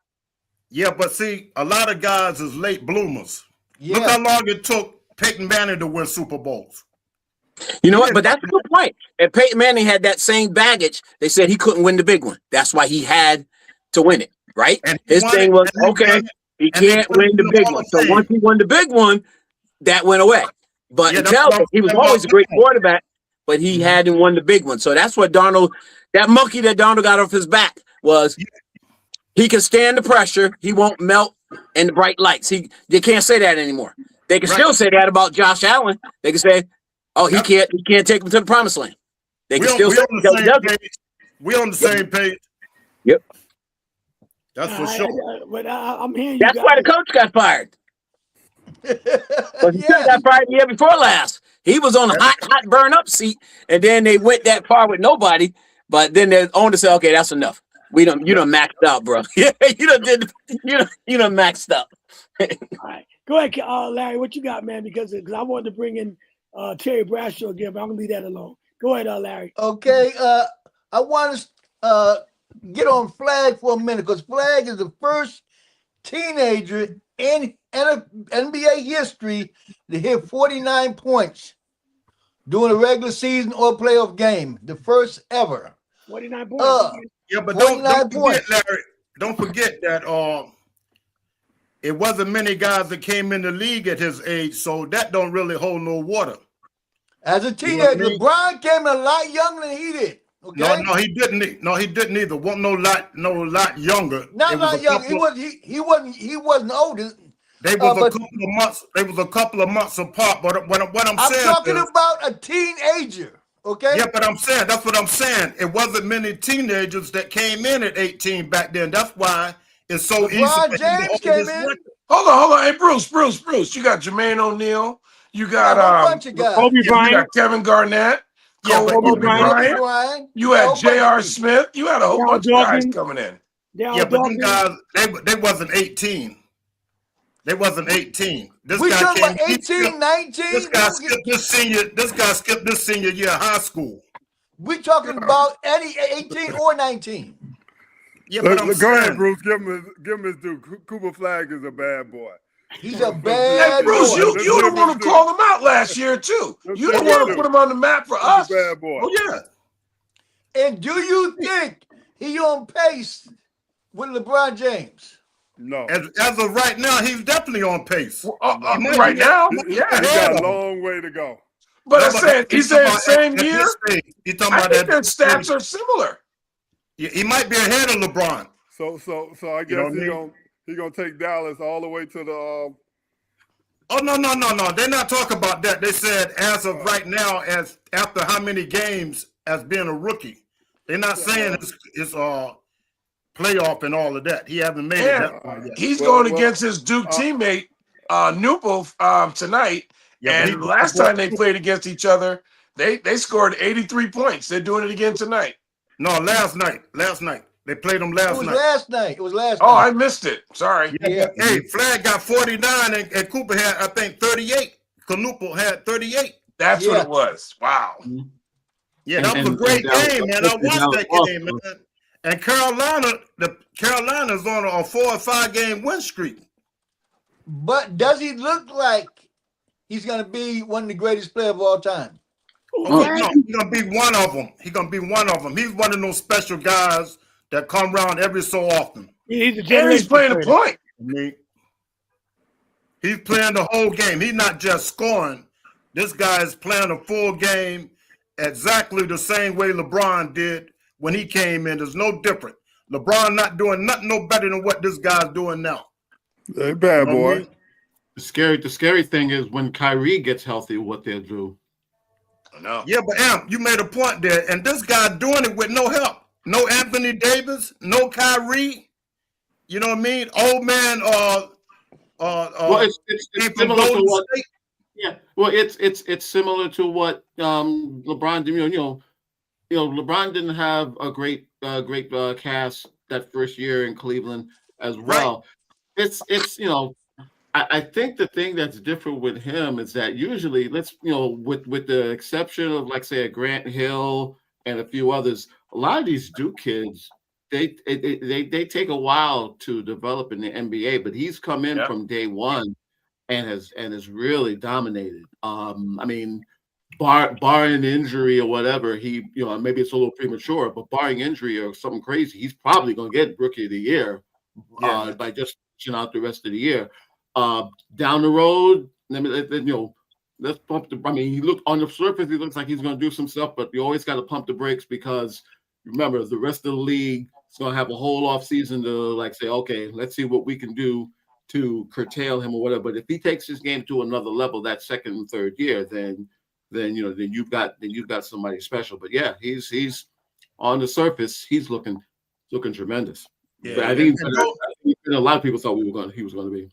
Yeah, but see, a lot of guys is late bloomers. Yeah. Look how long it took Peyton Manning to win Super Bowls. You know what? But that's a good point. If Peyton Manning had that same baggage, they said he couldn't win the big one. That's why he had to win it, right? And he His won thing it, was, and he okay, won it, he and they can't put win him the in the big Hall one. of So Fame. once he won the big one, that went away. But Yeah, that's until what I'm he was saying always a about great him. quarterback, but he hadn't won the big one. So that's what that monkey that Donald got off his back was. He can stand the pressure. He won't melt in the bright lights. They can't say that anymore. They can still say that about Josh Allen. They can say, "Oh, he can't take him to the promised land." They can still say we on the same page. Yep. That's for sure. But I'm hearing you. That's why the coach got fired. But he still got fired the year before last. He was on a hot burn up seat, and then they went that far with nobody. But then the owner said, "Okay, that's enough. You done maxed out, bro. You done maxed out." All right, go ahead, Larry. What you got, man? Because I wanted to bring in Terry Bradshaw again, but I'm gonna leave that alone. Go ahead, Larry. Okay. I want to get on Flag for a minute because Flag is the first teenager in NBA history to hit 49 points during a regular season or playoff game. The first ever. 49 points. Yeah, but 49 don't forget, Larry. Don't forget that it wasn't many guys that came in the league at his age, so that don't really hold no water. As a You know what I teenager, mean? LeBron came a lot younger than he did. Okay, No, he didn't. No, he didn't either. Wasn't no lot younger. not It was a young. He couple. was he wasn't older. They was a But couple of months. They was a couple of months apart. But what I'm I'm saying talking is, about a teenager. Okay, yeah. But I'm saying that's what I'm saying. It wasn't many teenagers that came in at 18 back then. That's why it's so easy for LeBron him to James hold came this in. record. Hold on. Hey, Bruce. You got Jermaine O'Neal. You Yeah, got a whole bunch of guys. Kobe Yeah, you Bryant. got Kevin Garnett. Yeah, but Kobe you Kobe know, Bryant. Kobe Bryant. Bryant. You Yeah, a had whole bunch of J.R. people. Smith. You had a whole Darryl bunch of guys Dawkins. coming in. yeah, Darryl but them Dawkins. guys, they wasn't 18. They wasn't 18. This We guy talking came. about 18, 19. This guy skipped this senior year of high school. We talking about any 18 or 19. Yeah, but I'm Go ahead, saying. Bruce. Give him his due. Cooper Flag is a bad boy. He's a Hey, bad Bruce, boy. you the one who called him out last year too. Let's You give the him one his who put due. him on the map for He's a us. bad boy. Oh yeah. And do you think he on pace with LeBron James? No. As of right now, he's definitely on pace. He might Right be- now, he might be yeah. He ahead got a of him. long way to go. But No, I said he's he's saying same at year. this stage. He's talking I about think that. their stats are similar. Yeah, he might be ahead of LeBron. So I You know guess what I mean? he gonna take Dallas all the way to the. Oh no. They're not talking about that. They said as of right now, as after how many games as being a rookie. They're not saying it's playoff and all of that. He hasn't made it And that far yet. he's Well, going against his Duke teammate Newpel tonight. Yeah, but And last time they played against each other, they scored 83 points. They're doing it again tonight. No, last night. They played him last night. It was last Oh, night. I missed it. Sorry. Yeah. But, hey, Flag got 49 and Cooper had, I think, 38. Canupo had 38. That's what Yeah. it was. Wow. Yeah, that was a great game, man. I watched that game, man. And Carolina's on a 4 or 5 game win streak. But does he look like he's going to be one of the greatest players of all time? Oh, no, he's gonna be one of them. He's one of those special guys that come around every so often. He's a And he's generation playing a player. point. I mean, he's playing the whole game. He's not just scoring. This guy is playing a full game exactly the same way LeBron did when he came in. There's no different. LeBron not doing nothing no better than what this guy's doing now. Hey, bad You know what I boy. mean? The scary thing is when Kyrie gets healthy, what they'll do. I know. Yeah, but you made a point there, and this guy doing it with no help. No Anthony Davis, no Kyrie. You know what I mean? Old man. Well, it's from similar to Golden what. State. Yeah, well, it's similar to what LeBron did. LeBron didn't have a great cast that first year in Cleveland as well. It's I think the thing that's different with him is that usually, with the exception of like say a Grant Hill and a few others, a lot of these Duke kids they take a while to develop in the NBA, but he's come in from day one and has really dominated. I mean, barring injury or whatever, maybe it's a little premature, but barring injury or something crazy, he's probably going to get Rookie of the Year by just pushing out the rest of the year. Down the road, let's pump the. I mean, he looked on the surface, he looks like he's going to do some stuff, but you always got to pump the brakes because remember, the rest of the league is going to have a whole off season to say, okay, let's see what we can do to curtail him or whatever. But if he takes his game to another level that second and third year, then you've got somebody special. But yeah, he's on the surface, he's looking tremendous. Yeah, but I think a lot of people thought he was going to be.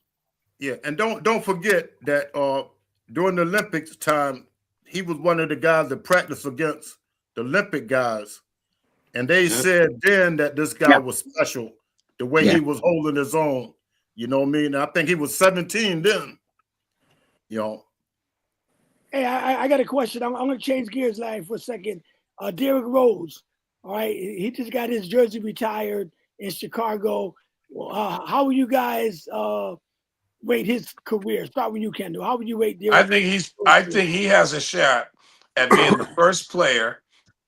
Yeah, and don't forget that during the Olympics time, he was one of the guys that practiced against the Olympic guys, and they said then that this guy was special, the way he was holding his own. You know what I mean? I think he was 17 then. Hey, I got a question. I'm going to change gears, Larry, for a second. Derrick Rose, all right, he just got his jersey retired in Chicago. How will you guys rate his career? Start with you, Kendall. How would you rate Derrick? I think he has a shot at being the first player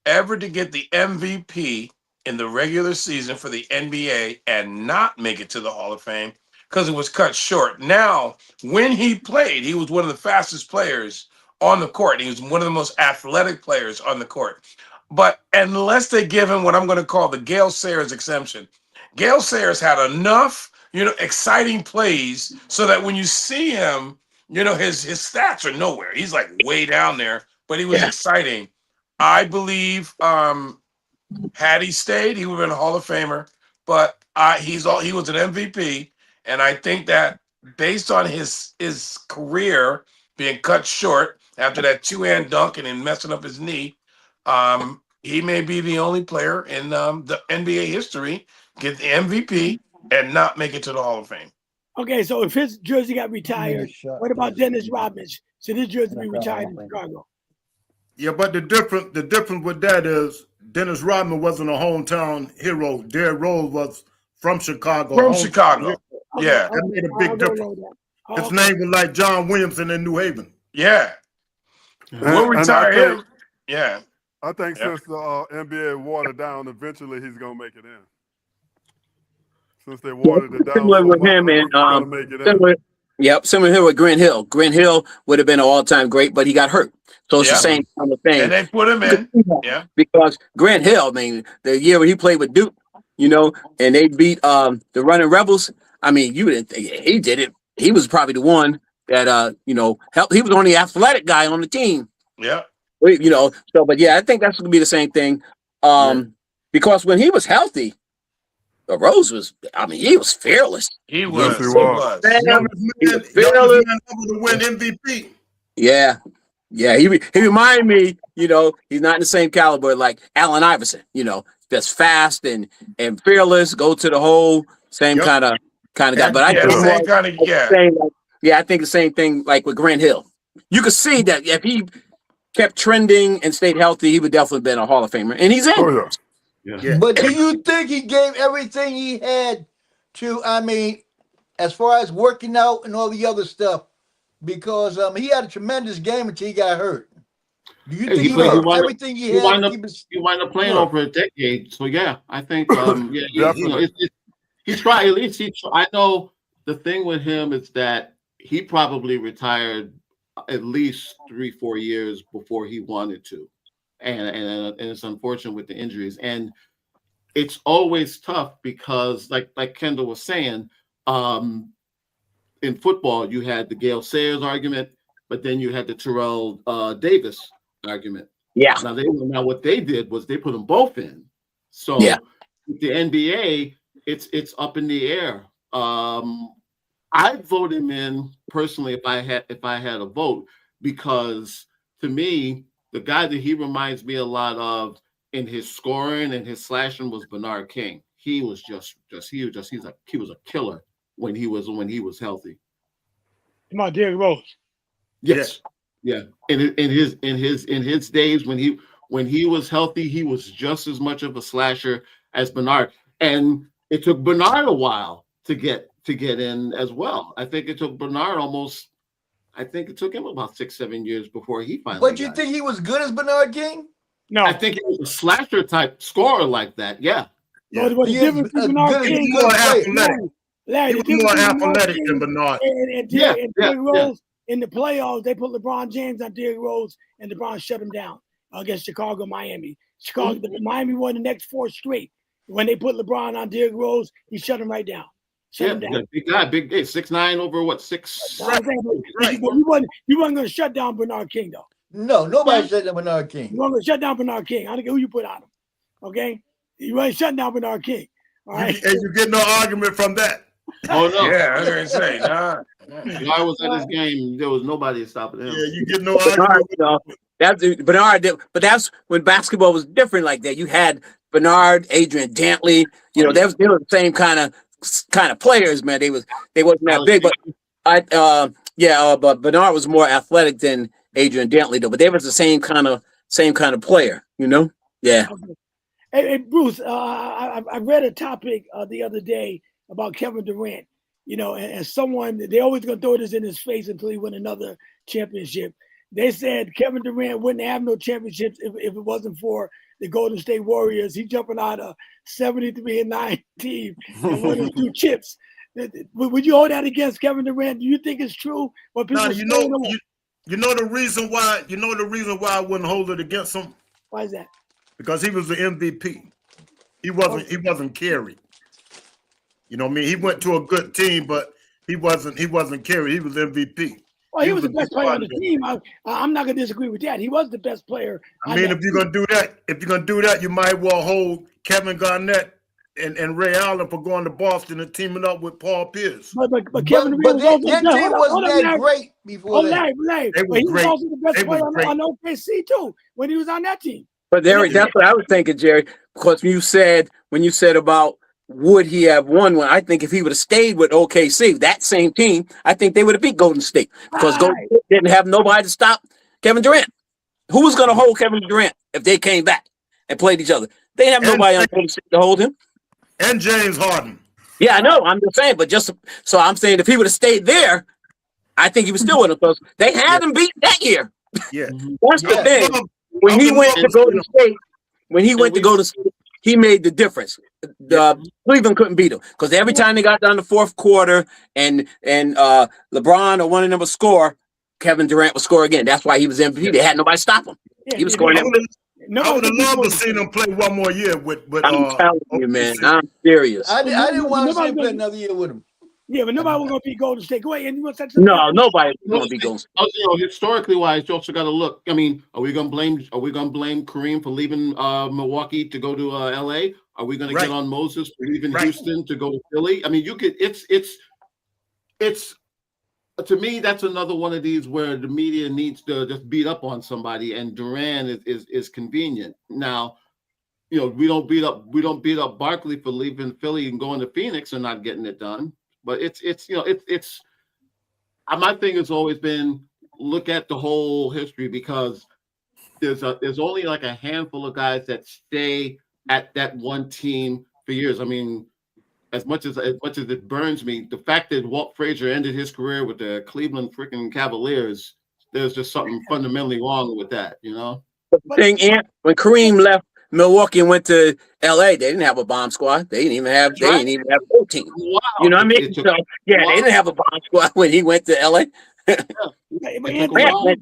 ever to get the MVP in the regular season for the NBA and not make it to the Hall of Fame because it was cut short. Now, when he played, he was one of the fastest players on the court. He was one of the most athletic players on the court. But unless they give him what I'm going to call the Gale Sayers exemption, Gale Sayers had enough, exciting plays so that when you see him, his stats are nowhere. He's like way down there, but he was exciting. I believe had he stayed, he would have been a Hall of Famer. But he was an MVP, and I think that based on his career being cut short after that two-hand dunk and then messing up his knee, he may be the only player in the NBA history get the MVP and not make it to the Hall of Fame. Okay, so if his jersey got retired, what about Dennis Rodman? Should his jersey be retired in Chicago? Yeah, but the difference with that is Dennis Rodman wasn't a hometown hero. Derrick Rose was from Chicago. From Chicago. Yeah. That made a big difference. His name was like John Williamson in New Haven. Yeah. We'll retire him. Yeah. I think since the NBA watered down, eventually he's gonna make it in. Since they watered it down, similar with him and similar here with Grant Hill. Grant Hill would have been an all-time great, but he got hurt. So it's the same kind of thing. And they put him in. Yeah. Because Grant Hill, I mean, the year when he played with Duke, and they beat the Running Rebels. I mean, you didn't think he did it. He was probably the one that helped. He was the only athletic guy on the team. Yeah. So but yeah, I think that's gonna be the same thing. Because when he was healthy, Rose was, he was fearless. He was. Yes, he was. Youngest man ever to win MVP. Yeah. Yeah, he reminded me, he's not in the same caliber like Allen Iverson, that's fast and fearless, go to the hole, same kind of guy. But I think the same thing like with Grant Hill. You could see that if he kept trending and stayed healthy, he would definitely have been a Hall of Famer. And he's in. Oh, yeah. But do you think he gave everything he had to, as far as working out and all the other stuff? Because he had a tremendous game until he got hurt. Do you think he gave everything he had? He wound up playing over a decade. So yeah, I think he's probably at least I know the thing with him is that he probably retired at least 3-4 years before he wanted to, and it's unfortunate with the injuries, and it's always tough because like Kendall was saying, in football you had the Gale Sayers argument, but then you had the Terrell Davis argument. Yeah. Now what they did was they put them both in. So with the NBA, it's up in the air. I'd vote him in personally if I had a vote, because to me, the guy that he reminds me a lot of in his scoring and his slashing was Bernard King. He was he was a killer when he was healthy. Come on, Derrick Rose. Yes. Yeah. In his days when he was healthy, he was just as much of a slasher as Bernard. And it took Bernard a while to get in as well. I think it took Bernard it took him about 6-7 years before he finally. But you think he was good as Bernard King? No. I think he was a slasher type scorer like that. Yeah. But the difference between Bernard King more athletic. Larry, He was more athletic than Bernard. And Derrick Rose in the playoffs, they put LeBron James on Derrick Rose, and LeBron shut him down against Chicago, Miami. Miami won the next 4 straight. When they put LeBron on Derrick Rose, he shut him right down. Shut him down. Big guy, 6'9" over what 6? Right. You wasn't going to shut down Bernard King though. No, nobody shut down Bernard King. You weren't going to shut down Bernard King. I don't care who you put on him. Okay, you wasn't shutting down Bernard King. All right, and you get no argument from that. Oh no! Yeah, I was gonna say, nah. When I was at his game, there was nobody stopping him. Yeah, you get no argument. Bernard, but that's when basketball was different like that. You had Bernard, Adrian Dantley. They were the same kind of players, man. They wasn't that big, but but Bernard was more athletic than Adrian Dantley, though. But they was the same kind of player, Yeah. Okay. Hey, Bruce, I read a topic the other day about Kevin Durant, and someone, they always going to throw this in his face until he win another championship. They said Kevin Durant wouldn't have no championships if it wasn't for the Golden State Warriors. He jumping out a 73-9 team and winning 2 chips. Would you hold that against Kevin Durant? Do you think it's true? No, You know the reason why. You know the reason why I wouldn't hold it against him, Why is that? because he was the MVP. He wasn't carried. You know what I mean? He went to a good team, but he wasn't carried. He was MVP. Well, he was the a best big player on the part of it. team. I'm not gonna disagree with that. He was the best player. I mean, if you're gonna do that, you might well hold Kevin Garnett and Ray Allen for going to Boston and teaming up with Paul Pierce. But Kevin Durant was also that team wasn't that great before that. Larry. They But was he was great. also the best They was player great. on OKC too when he was on that team. But there, that's what I was thinking, Jerry. Because when you said about would he have won one, I think if he would have stayed with OKC, that same team, I think they would have beat Golden State because Golden State didn't have nobody to stop Kevin Durant. Who was going to hold Kevin Durant if they came back and played each other? They didn't have nobody on Golden State to hold him. And James Harden. Yeah, I know. I'm just saying, but so I'm saying if he would have stayed there, I think he was still with them because they had him beat that year. Yeah. That's the thing. When he went to Golden State, he made the difference. Cleveland couldn't beat him because every time they got down the fourth quarter and LeBron or one of them would score, Kevin Durant would score again. That's why he was MVP. They had nobody stop him. He was scoring. I would have loved to see them play one more year with I'm telling you, man. I'm serious. I didn't want to see him play another year with him. Yeah, but nobody was going to beat Golden State. Go ahead. And you want to No, nobody was going to beat Golden State. Historically wise, you also got to look. I mean, are we going to blame Kareem for leaving Milwaukee to go to LA? Are we going to get on Moses for leaving Houston to go to Philly? I mean, you could. It's to me, that's another one of these where the media needs to just beat up on somebody, and Durant is convenient. Now, you know, we don't beat up Barkley for leaving Philly and going to Phoenix and not getting it done. But it's my thing has always been look at the whole history because there's only like a handful of guys that stay at that one team for years. I mean, as much as it burns me, the fact that Walt Frazier ended his career with the Cleveland freaking Cavaliers, there's just something fundamentally wrong with that, you know. Thing, when Kareem left Milwaukee and went to LA, they didn't have a bomb squad. They didn't even have a whole team. Wow. You know what I mean? So, they didn't have a bomb squad when he went to LA. Went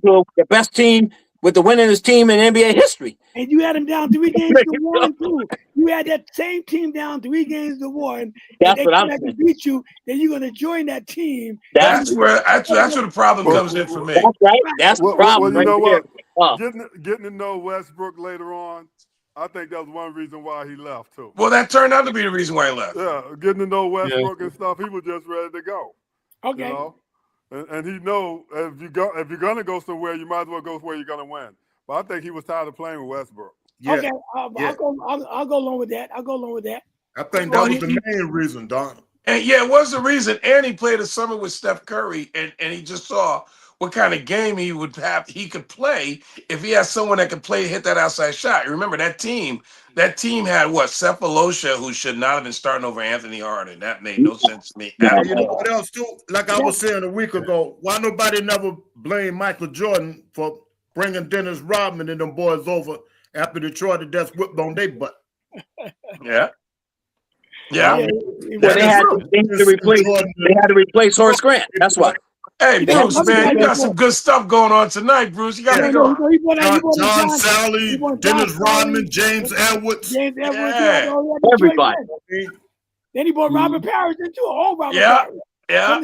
to the best team with the winningest team in NBA history. And you had him down 3 games to 1 too. You had that same team down 3 games to 1. That's what I'm saying. Beat you, then you're gonna join that team. That's where the problem comes in for me. That's right. That's the problem. Well, you know right what? there. Getting to know Westbrook later on, I think that was one reason why he left too. Well, that turned out to be the reason why he left. Yeah, getting to know Westbrook and stuff, he was just ready to go. Okay. You know? And he know if you're gonna go somewhere, you might as well go where you're gonna win. But I think he was tired of playing with Westbrook. Yeah. Okay, I'll go along with that. I think that was the main reason, Don. And it was the reason. And he played a summer with Steph Curry, and he just saw what kind of game he would have. He could play if he had someone that could hit that outside shot. Remember that team had what? Cephalosha, who should not have been starting over Anthony Harden. That made no sense to me. You know what else too? Like I was saying a week ago, why nobody never blamed Michael Jordan for bringing Dennis Rodman and them boys over after Detroit had just whipped on their butt? Yeah. Well, they had to replace Horace Grant. That's why. Hey, Bruce, man, you got some good stuff going on tonight, Bruce. You got to go. John Sally, Dennis Rodman, James Edwards. Everybody. Then he brought Robert Parrish into a whole Robert Parrish. Yeah.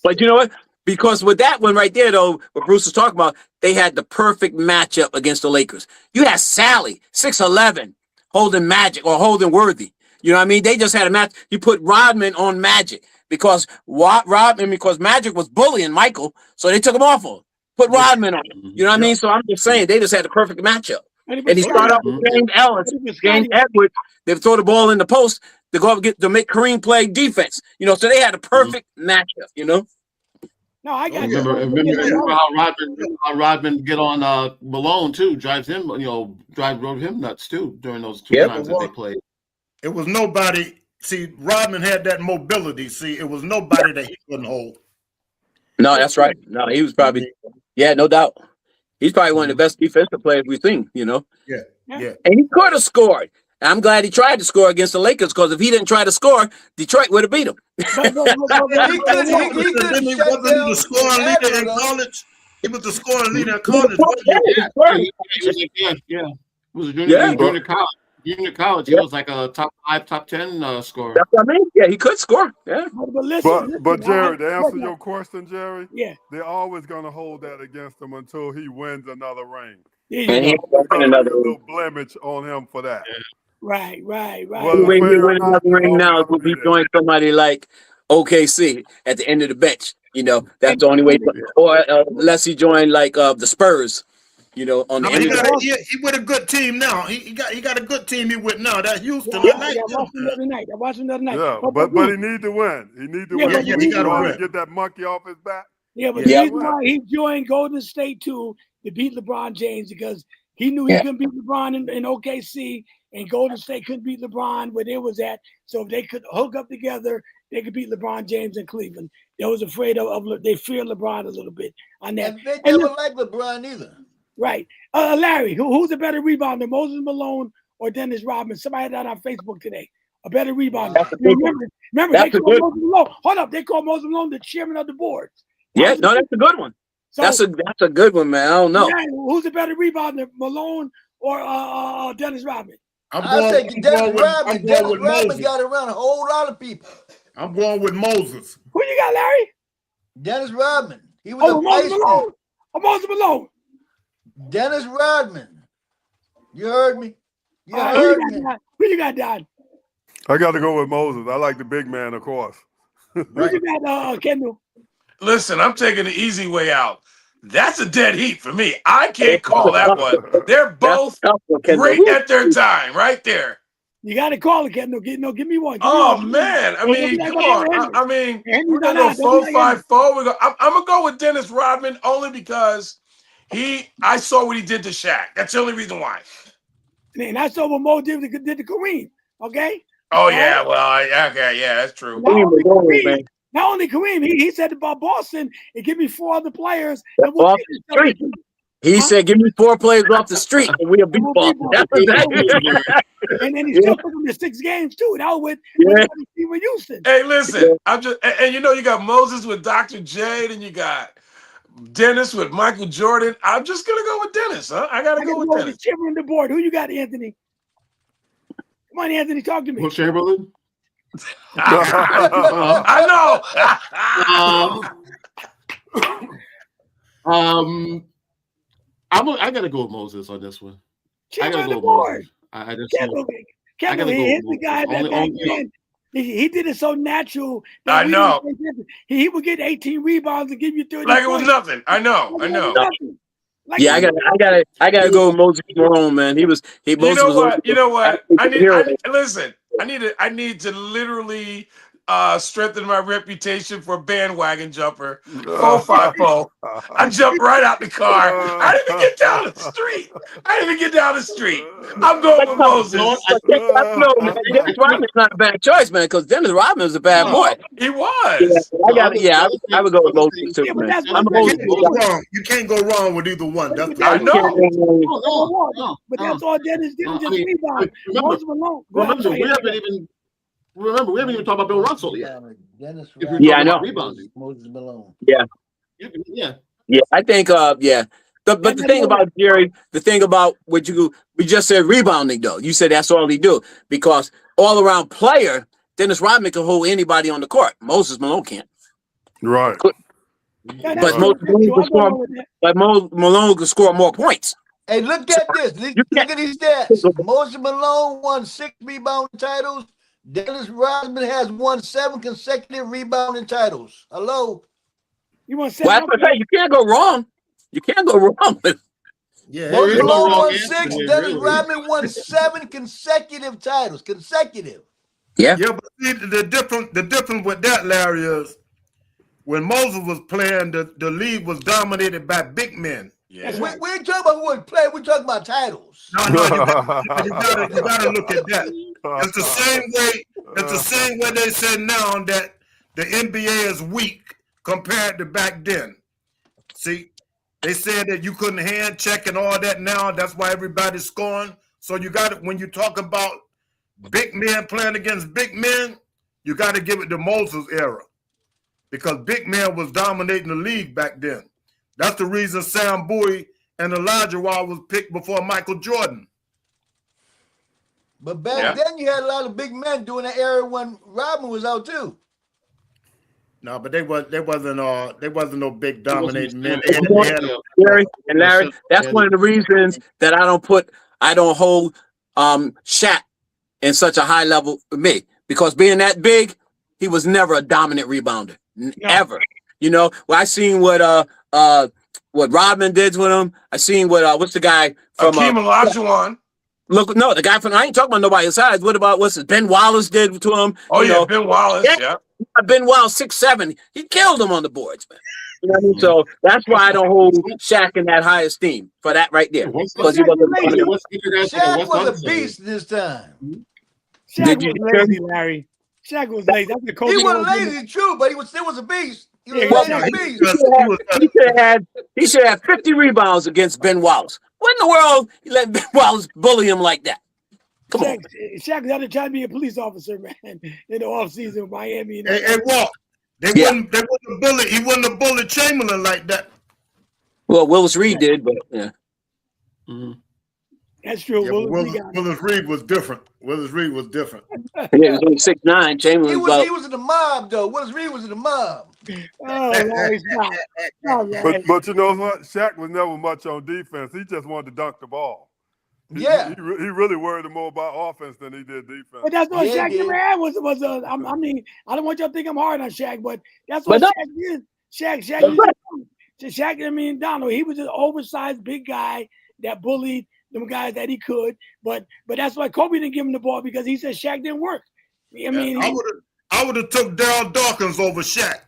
But you know what? Because with that one right there, though, what Bruce was talking about, they had the perfect matchup against the Lakers. You had Sally, 6'11", holding Magic or holding Worthy. You know what I mean? They just had a match. You put Rodman on Magic because Magic was bullying Michael, so they took him off of him. Put Rodman on him. You know what I mean? So I'm just saying they just had the perfect matchup. And he started off with James Edwards. They throw the ball in the post to go up to make Kareem play defense. You know, so they had a perfect matchup. You know. No, I got remember how Rodman get on Malone too, drove him nuts too during those two times that they played. It was nobody. See, Rodman had that mobility. See, it was nobody that he couldn't hold. No, that's right. No, he was probably, no doubt. He's probably one of the best defensive players we've seen, you know. Yeah. And he could have scored. I'm glad he tried to score against the Lakers because if he didn't try to score, Detroit would have beat him. He wasn't the scoring leader in college. He was the scoring leader in college. Yeah. It was a Yeah. junior college. Junior college, he was like a top 5, top 10 scorer. That's what I mean. Yeah, he could score. Yeah. But listen, But Jerry, to go answer ahead. your question, Jerry, Yeah, they're always going to hold that against him until he wins another ring. there And you he go. There's going to another be a ring. little blemish on him for that. Right. Whether When he fair or win not, another ring it's now, always will going to be be there. join somebody like OKC at the end of the bench. You know, that's the only way. Or unless he joined like the Spurs. You know, on the No, end he of the got bench. he with a good team now. He got a good team he with now. That Houston, Yeah, I like I them. watched him the other night. Yeah, But but he need to win. He need to Yeah, win. but the he reason gotta why- win. Get that monkey off his back. Yeah, but Yeah. the Yeah. reason why he joined Golden State too to beat LeBron James because he knew he Yeah. couldn't beat LeBron in OKC and Golden State couldn't beat LeBron where they was at. So if they could hook up together, they could beat LeBron James in Cleveland. They was afraid of they feared LeBron a little bit on that. And they And never liked LeBron either. Right. Larry, who's a better rebounder, Moses Malone or Dennis Rodman? Somebody had that on Facebook today. A better rebounder. That's a big one. Remember That's they a called good- Moses Malone. Hold up, they called Moses Malone the chairman of the board. Yeah, no, that's a good one. So, That's a good one, man. I don't know. yeah, who's a better rebounder, Malone or Dennis Rodman? I say Dennis Rodman. Dennis Rodman Moses. got around a whole lot of people. I'm going with Moses. Who you got, Larry? Dennis Rodman. He was Oh, a Moses feisty. Malone. Oh, Moses Malone. Dennis Rodman. You heard me. You Who heard you me. got, Don? Who you got, Don? I got to go with Moses. I like the big man, of course. Who you got, Kendall? Listen, I'm taking the easy way out. That's a dead heat for me. I can't call that one. They're both great at their time, right there. You got to call it, Kendall. Give me one. Give me Oh one. man, I Hey, mean, don't come be like on. I mean, Henry's we're gonna not go on. Don't be like 4-5-4. I'm gonna go with Dennis Rodman only because I saw what he did to Shaq. That's the only reason why. And I saw what Mo did to Kareem. Okay. Oh yeah, well, okay, yeah, that's true. Not only Kareem, he said about Boston and give me 4 other players. And Off the street. He said, "Give me 4 players off the street, and we'll beat Boston." That's and then he still took him to 6 games too. That was with Houston. Hey, listen, I'm just and you know you got Moses with Dr. J, and you got Dennis with Michael Jordan. I'm just gonna go with Dennis, huh? I gotta go with Dennis. The chairman of the board. Who you got, Anthony? Come on, Anthony, talk to me. Will Chamberlain? I know. I gotta go with Moses on this one. Chairman of the board. I just Kendall, he's the guy that he did it so natural. That I know. He would get 18 rebounds and give you 30 like it was points. nothing. I know. Like yeah, I gotta go with Moses Malone, man. Moses You know what? Listen. I need to literally strengthen my reputation for a bandwagon jumper. 4-5-0. I jumped right out the car. I didn't even get down the street. I'm going with Moses. No, man. Dennis Rodman's not a bad choice, man, because Dennis Rodman was a bad boy. He was. Yeah, I would go with Moses too, man. You can't go wrong with either one. That's I know. But that's all Dennis did was just rebound. Remember, we haven't even talked about Bill Russell yet. Dennis I know. Rebounding. Moses Malone. Yeah, I think. But the thing about Jerry, the thing about we just said rebounding though. You said that's all he do because all around player, Dennis Rodman can hold anybody on the court. Moses Malone can't. Right. But Malone can score more points. Hey, look at this. Look at these stats. Moses Malone won 6 rebounding titles. Dennis Rodman has won 7 consecutive rebounding titles. Hello. You want 7? Well, you can't go wrong. You can't go wrong with. Yeah, Moses Malone won 6. Dennis Rodman won 7 consecutive titles. Consecutive. Yeah. Yeah, but see, the difference with that, Larry, is when Moses was playing, the league was dominated by big men. Yeah. We ain't talking about who was playing. We're talking about titles. No, you gotta look at that. It's the same way. It's the same way they say now that the NBA is weak compared to back then. See, they said that you couldn't hand check and all that now. That's why everybody's scoring. So you got it when you talk about big men playing against big men, you got to give it to Moses era because big men was dominating the league back then. That's the reason Sam Bowie and Elijah Wall was picked before Michael Jordan. But back then you had a lot of big men during the era when Rodman was out too. No, but they wasn't no big dominating men. Larry, that's one of the reasons that I don't hold Shaq in such a high level for me, because being that big, he was never a dominant rebounder, ever. You know, well, I seen what Rodman did with him. I seen what's the guy from Hakeem Olajuwon. Look, no, the guy from, I ain't talking about nobody size. What about Ben Wallace did to him? Oh, yeah, Ben Wallace, Ben Wallace, 6'7". He killed him on the boards, man. You know what I mean? So that's why I don't hold Shaq in that high esteem for that right there. Because he Shaq was a beast this time. Shaq was lazy, Larry. Shaq was lazy. That's the Kobe. He was lazy, true, but he still was a beast. He was a beast. He should have 50 rebounds against Ben Wallace. What in the world you let Ben Wallace bully him like that? Come on. Shaq was out there trying to be a police officer, man, in the offseason in Miami. Hey, Walt, wouldn't bully. He wouldn't have bullied Chamberlain like that. Well, Willis Reed did, but yeah. Mm-hmm. That's true. Yeah, Willis Reed was different. Willis Reed was different. Yeah, he was only 6'9". Chamberlain he was in the mob, though. Willis Reed was in the mob. Oh, Larry, stop. But you know what? Shaq was never much on defense. He just wanted to dunk the ball. He really worried more about offense than he did defense. But that's what Shaq never had was I mean, I don't want y'all to think I'm hard on Shaq, but that's what Shaq is. Shaq, I mean, Donald, he was an oversized big guy that bullied them guys that he could, but that's why Kobe didn't give him the ball, because he said Shaq didn't work. I mean, I would have took Darryl Dawkins over Shaq.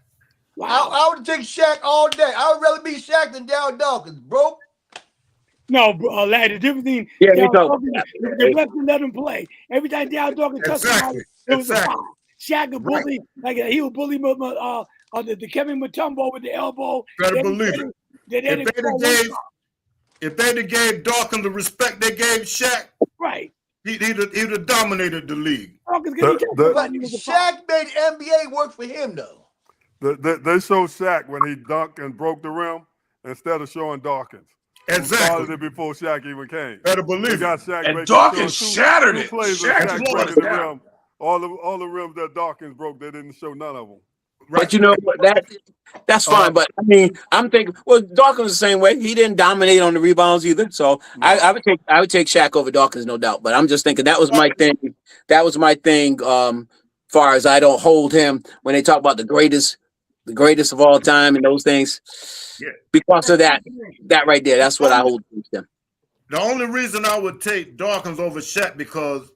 Wow. I would have taken Shaq all day. I would rather be Shaq than Darryl Dawkins, bro. No, bro, Larry, the difference between the rest let him play. Every time Darryl Dawkins touched him, it was a foul. Shaq a bully, he would bully the Kevin Mutombo with the elbow. Better believe it. If they'd have gave Dawkins the respect they gave Shaq, right, he'd have dominated the league. Shaq made NBA work for him, though. They showed Shaq when he dunked and broke the rim instead of showing Dawkins. Exactly. Started it before Shaq even came. Better believe it. Shaq and Dawkins shattered it. Shaq broke the rim. All the rims that Dawkins broke, they didn't show none of them. Right. But you know what? That's fine. But I mean, I'm thinking, well, Dawkins the same way. He didn't dominate on the rebounds either. So I would take Shaq over Dawkins, no doubt. But I'm just thinking that was my thing. That was my thing. Far as I don't hold him when they talk about the greatest of all time and those things. Yeah. Because of that right there, that's what I hold him. The only reason I would take Dawkins over Shaq because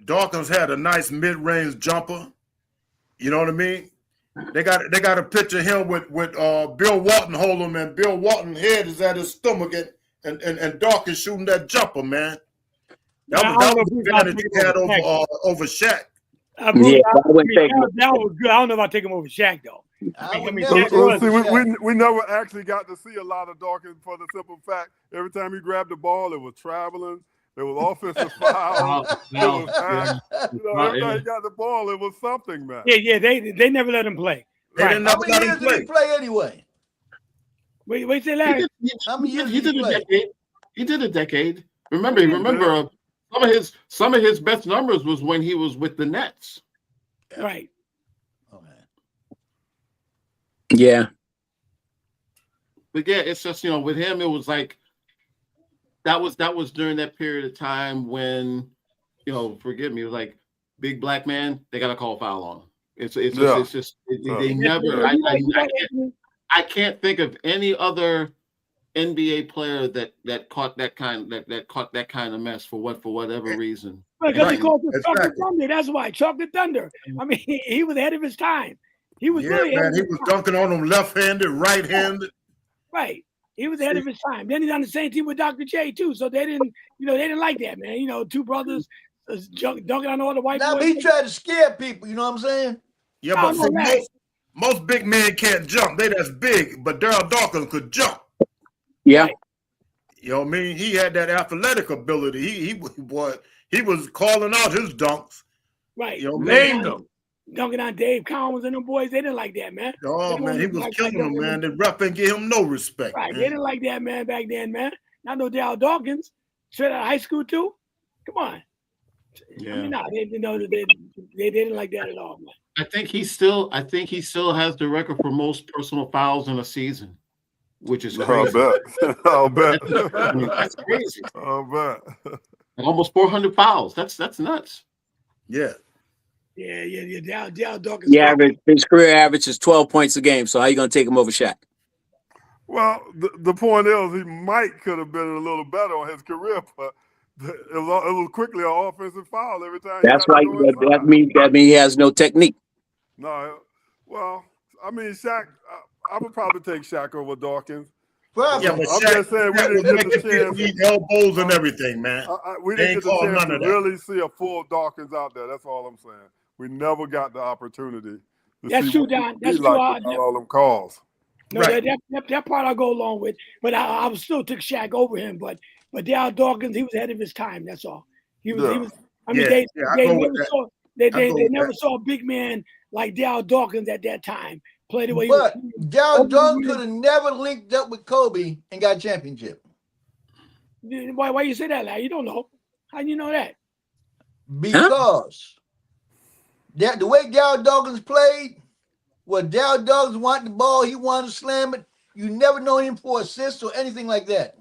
Dawkins had a nice mid-range jumper. You know what I mean? They got a picture of him with Bill Walton holding him, and Bill Walton's head is at his stomach, and Dawkins shooting that jumper, man. That was the advantage he had over Shaq. That was good. I don't know if I take him over Shaq though. We never actually got to see a lot of Dawkins for the simple fact every time he grabbed the ball, it was traveling. There was offensive foul. Every time he got the ball, it was something, man. Yeah. They never let him play. They didn't never let him play. Did he play anyway? Wait, say Larry. How many years he did a decade. He did a decade. Remember, some of his best numbers was when he was with the Nets. Right. Yeah. But yeah, it's just, with him, it was like that was during that period of time when, forgive me, it was like big black man, they got to call foul on him. They never. I can't think of any other NBA player that caught that kind of mess for whatever reason. Because he called it Chocolate Thunder. That's why Chocolate Thunder. I mean, he was ahead of his time. He was really man. He was dunking on them left-handed, right-handed. Right. He was ahead of his time. Then he's on the same team with Dr. J too. So they didn't like that, man. Two brothers dunking on all the white boys. Now he tried to scare people. You know what I'm saying? Yeah, but most big men can't jump. They that's big, but Darryl Dawkins could jump. Yeah. You know what I mean? He had that athletic ability. He was calling out his dunks. Right. You know, named them. dunking on Dave Collins and them boys. They didn't like that, man. Oh man, he was killing them, man. The ref didn't give him no respect. Right, Man. they didn't like that, man, back then, man. Not no Darryl Dawkins, straight out of high school too. Come on. Yeah. I mean, no, they didn't like that at all, man. I think he still has the record for most personal fouls in a season, which is crazy. I'll bet. That's crazy. I'll bet. Almost 400 fouls. That's nuts. Yeah. Yeah. Darryl Dawkins. Yeah, his career average is 12 points a game. So how you gonna take him over Shaq? Well, the point is, he could have been a little better on his career, but it was quickly an offensive foul every time. That's why that means he has no technique. No, well, I mean, Shaq. I would probably take Shaq over Dawkins. Yeah, but I'm just saying we didn't get the chance. Need elbows and everything, man. We didn't get the chance to really see a full Dawkins out there. That's all I'm saying. We never got the opportunity. That's true, Don. That's true. All them calls. No, right. that part I'll go along with. But I still took Shaq over him. But Darryl Dawkins, he was ahead of his time. That's all. He was. I mean, they never saw a big man like Darryl Dawkins at that time play the way. But Darryl Dawkins could have never linked up with Kobe and got a championship. Why you say that, lad? You don't know. How do you know that? Because the way Darryl Dawkins played, when Darryl Dawkins wanted the ball, he wanted to slam it. You never know him for assists or anything like that.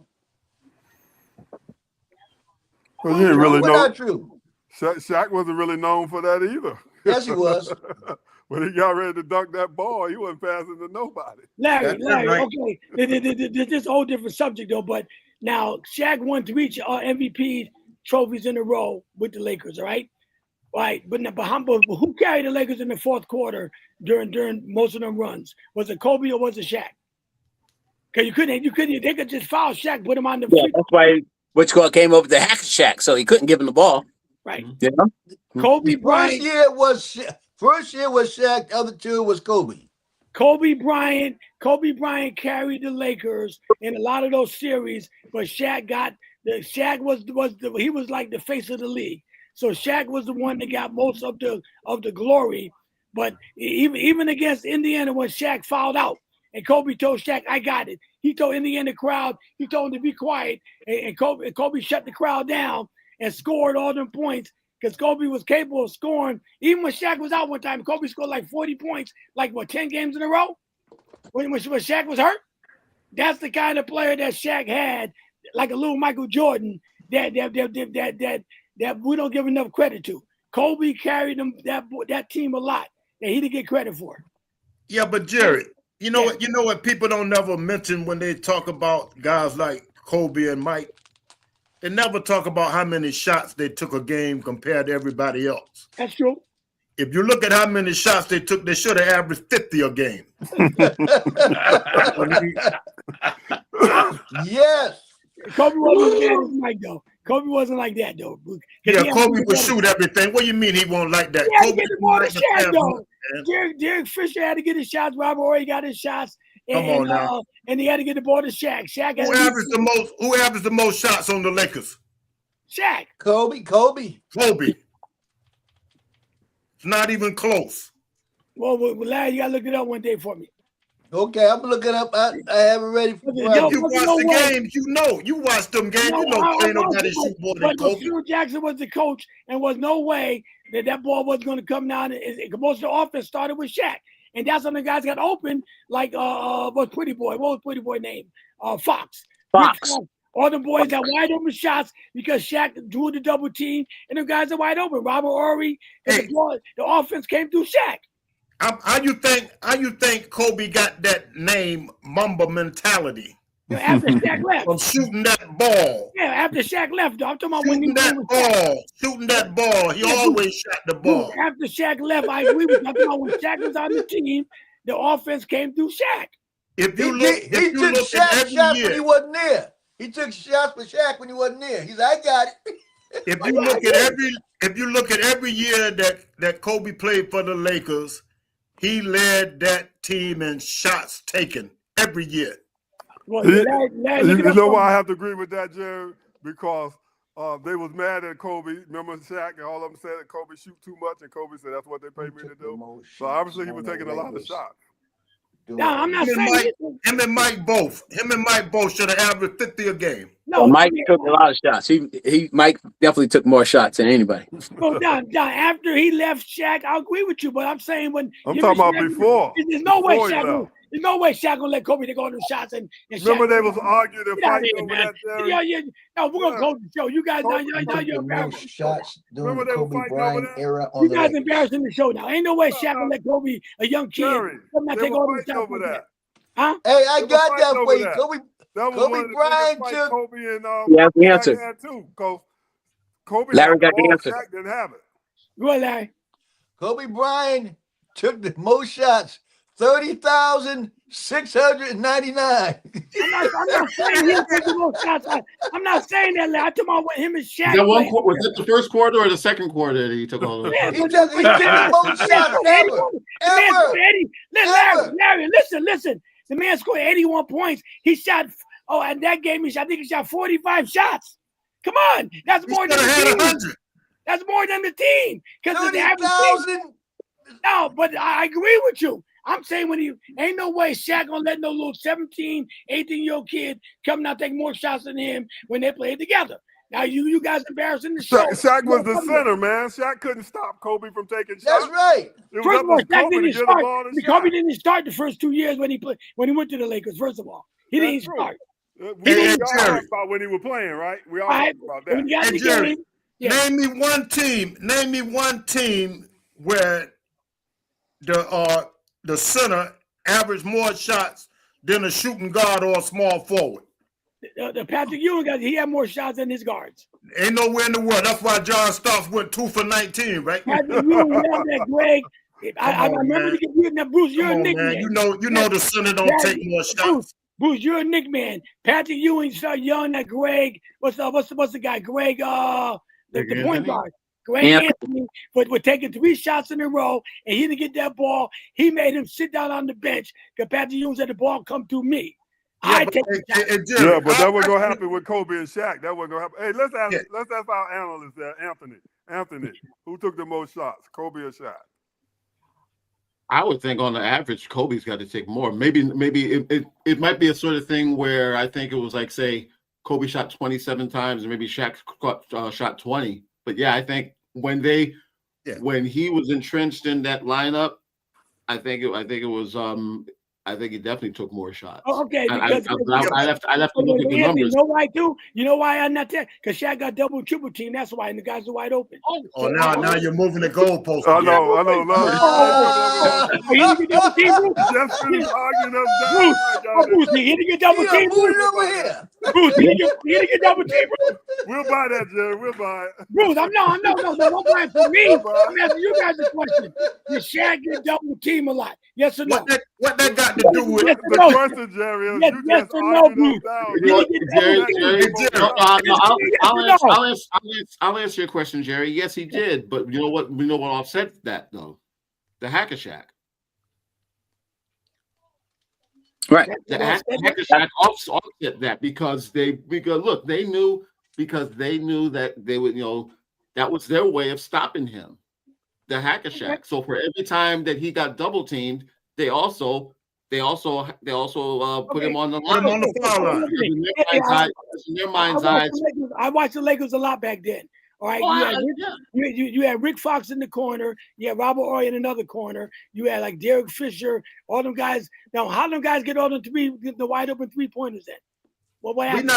Well, you didn't really know. Not true. Shaq wasn't really known for that either. Yes, he was. When he got ready to dunk that ball, he wasn't passing to nobody. Larry, right. Okay. This is a whole different subject, though. But now, Shaq won 3 MVP trophies in a row with the Lakers, all right? Right. But who carried the Lakers in the fourth quarter during most of them runs? Was it Kobe or was it Shaq? Because they could just foul Shaq, put him on the field. That's why Which came over to hack Shaq, so he couldn't give him the ball. Right. You know? Kobe Bryant. First year was Shaq. The other 2 was Kobe. Kobe Bryant carried the Lakers in a lot of those series, but Shaq was like the face of the league. So Shaq was the one that got most of the glory. But even against Indiana, when Shaq fouled out, and Kobe told Shaq, "I got it." He told Indiana crowd, he told him to be quiet, and Kobe shut the crowd down and scored all them points because Kobe was capable of scoring. Even when Shaq was out one time, Kobe scored like 40 points, 10 games in a row when Shaq was hurt. That's the kind of player that Shaq had, like a little Michael Jordan, that we don't give enough credit to. Kobe carried that team a lot that he didn't get credit for. Yeah, but Jerry, you know what people don't never mention when they talk about guys like Kobe and Mike? They never talk about how many shots they took a game compared to everybody else. That's true. If you look at how many shots they took, they should have averaged 50 a game. Yes. Kobe wasn't as bad as Mike, though. Kobe wasn't like that, though. Yeah, Kobe would shoot everything. What do you mean he won't like that? He had to get the ball to Shaq, though. Derek Fisher had to get his shots. Robert Horry got his shots. Come on now. And he had to get the ball to Shaq. Who averaged the most shots on the Lakers? Shaq. Kobe. It's not even close. Well, Larry, you got to look it up one day for me. Okay, I'm gonna look it up. I have it ready for you watch the games, you watch them games, ain't nobody shoot more than Kobe. Phil Jackson was the coach, and was no way that ball was going to come down. Most of the offense started with Shaq, and that's when the guys got open. Like what's Pretty Boy? What was Pretty Boy name? Fox. All the boys got wide open shots because Shaq drew the double team, and the guys are wide open. Robert Horry, the offense came through Shaq. How you think Kobe got that name, Mamba mentality? After Shaq left. From shooting that ball. Yeah, after Shaq left, I'm talking about shooting that ball. He always shot the ball. After Shaq left, I agree with you. I'm talking about when Shaq was on the team, the offense came through Shaq. He took shots when he wasn't there. He took shots for Shaq when he wasn't there. He said, "I got it." If you look at every year that Kobe played for the Lakers, he led that team in shots taken every year. Well, you know why I have to agree with that, Jerry? Because they was mad at Kobe. Remember Shaq and all of them said that Kobe shoot too much, and Kobe said that's what they paid me to do. So obviously he was taking a lot of shots. No, I'm not Him saying and Mike both. Him and Mike both should have averaged 50 a game. no. Mike took a lot of shots. Mike definitely took more shots than anybody. Well, Don, after he left Shaq, I agree with you, but I'm saying when I'm talking about before. There's no way Before he Shaq. left. There's no way Shaq gonna let Kobe take all them shots and Remember Shaq, they was arguing and get out of fighting here, over man. that, Jerry? Yeah. No, we're gonna close the show. You guys now He you're took the embarrassing. most shots during Remember the they were Kobe fighting over Bryant that? era on You the guys Lakers. embarrassing the show now. Ain't no way Shaq will let Kobe, a young kid, Jerry, come not they take all were them fighting shots over like that. Huh? Hey, I They were got fighting that over for you. that. Kobe That was Kobe one of the Bryant biggest fights took- Kobe and He has the Shaq answer. had too. Because Kobe Larry had the got the ball, answer. Shaq didn't have it. Go ahead, Larry. Kobe Bryant took the most shots, 30,699. I'm not saying he'll take the most shots. I'm not saying that, Larry. I'm talking about when him and Shaq Is that played. was that the first quarter or the second quarter that he took all those? Yeah, He but took the most shots ever. Larry, listen. The man scored 81 points. He shot, and that game, I think he shot 45 shots. Come on. That's He more should than have the had team. 100. That's more than the team. Because the average team. 30,000. No, but I agree with you. I'm saying when he ain't no way Shaq gonna let no little 17, 18-year-old kid come out take more shots than him when they play together. Now you guys embarrassing the show. Shaq was the center, man. Shaq couldn't stop Kobe from taking shots. That's right. It was First up of all, to Shaq Kobe to didn't get the start. ball to Kobe Shaq. didn't start the first 2 years when he went to the Lakers. First of all, he That's didn't true. start. We Hey, all Jerry. talked about when he was playing, right? We all All right, talked about when that. he got in Hey, the Jerry, game, yeah. Name me one team where the center averaged more shots than a shooting guard or a small forward. The Patrick Ewing guy, he had more shots than his guards. Ain't nowhere in the world. That's why John Starks went 2 for 19, right? Patrick Ewing, that Greg. I Come on, remember man. now, Bruce, you're Come a on, Knick man. man. You know the center don't take more shots. Bruce, you're a Knick man. Patrick Ewing started yelling at Greg. What's the guy? Greg, the point guard. Greg Anthony for taking 3 shots in a row, and he didn't get that ball. He made him sit down on the bench because Patrick Ewing said the ball come through me. Yeah, Jerry, Yeah, but that wasn't gonna happen with Kobe and Shaq. That wasn't gonna happen. Hey, let's ask our analyst there, Anthony, who took the most shots, Kobe or Shaq? I would think on the average, Kobe's got to take more. Maybe it might be a sort of thing where I think it was like, say, Kobe shot 27 times and maybe Shaq shot 20. But yeah, I think when he was entrenched in that lineup, I think he definitely took more shots. Oh, okay, because I'd have to look at the numbers. You know why too? You know why I'm not there? Because Shaq got double, triple team. That's why, and the guys are wide open. Oh, now you're moving the goalpost. I know. He didn't get double team, Bruce. Just finished arguing us down. Bruce, he didn't get double team, Move it Bruce. over here. Bruce, he didn't get double team, Bruce. We'll buy that, Jerry. We'll buy it. Bruce, don't buy it for me. I'm asking you guys a question. Did Shaq get double team a lot? Yes or no? What that got to do with Yes or The no? question, Jerry, is Yes, you yes just or no, arguing Bruce? us down. Did he get double team? I'll answer your question, Jerry. Yes, he did. But you know what? We know what offset that though. The Hacker Shack. Right. The Hacker Shack offset that because they knew that they would, that was their way of stopping him. The Hacker Shack. So for every time that he got double teamed, they also put him on the line. Put him on the foul line. In their mind's eyes. I watched the Lakers a lot back then. All right, you had Rick Fox in the corner. You had Robert Ory in another corner. You had like Derek Fisher. All them guys. Now, how them guys get all the wide open 3-pointers then? What happened?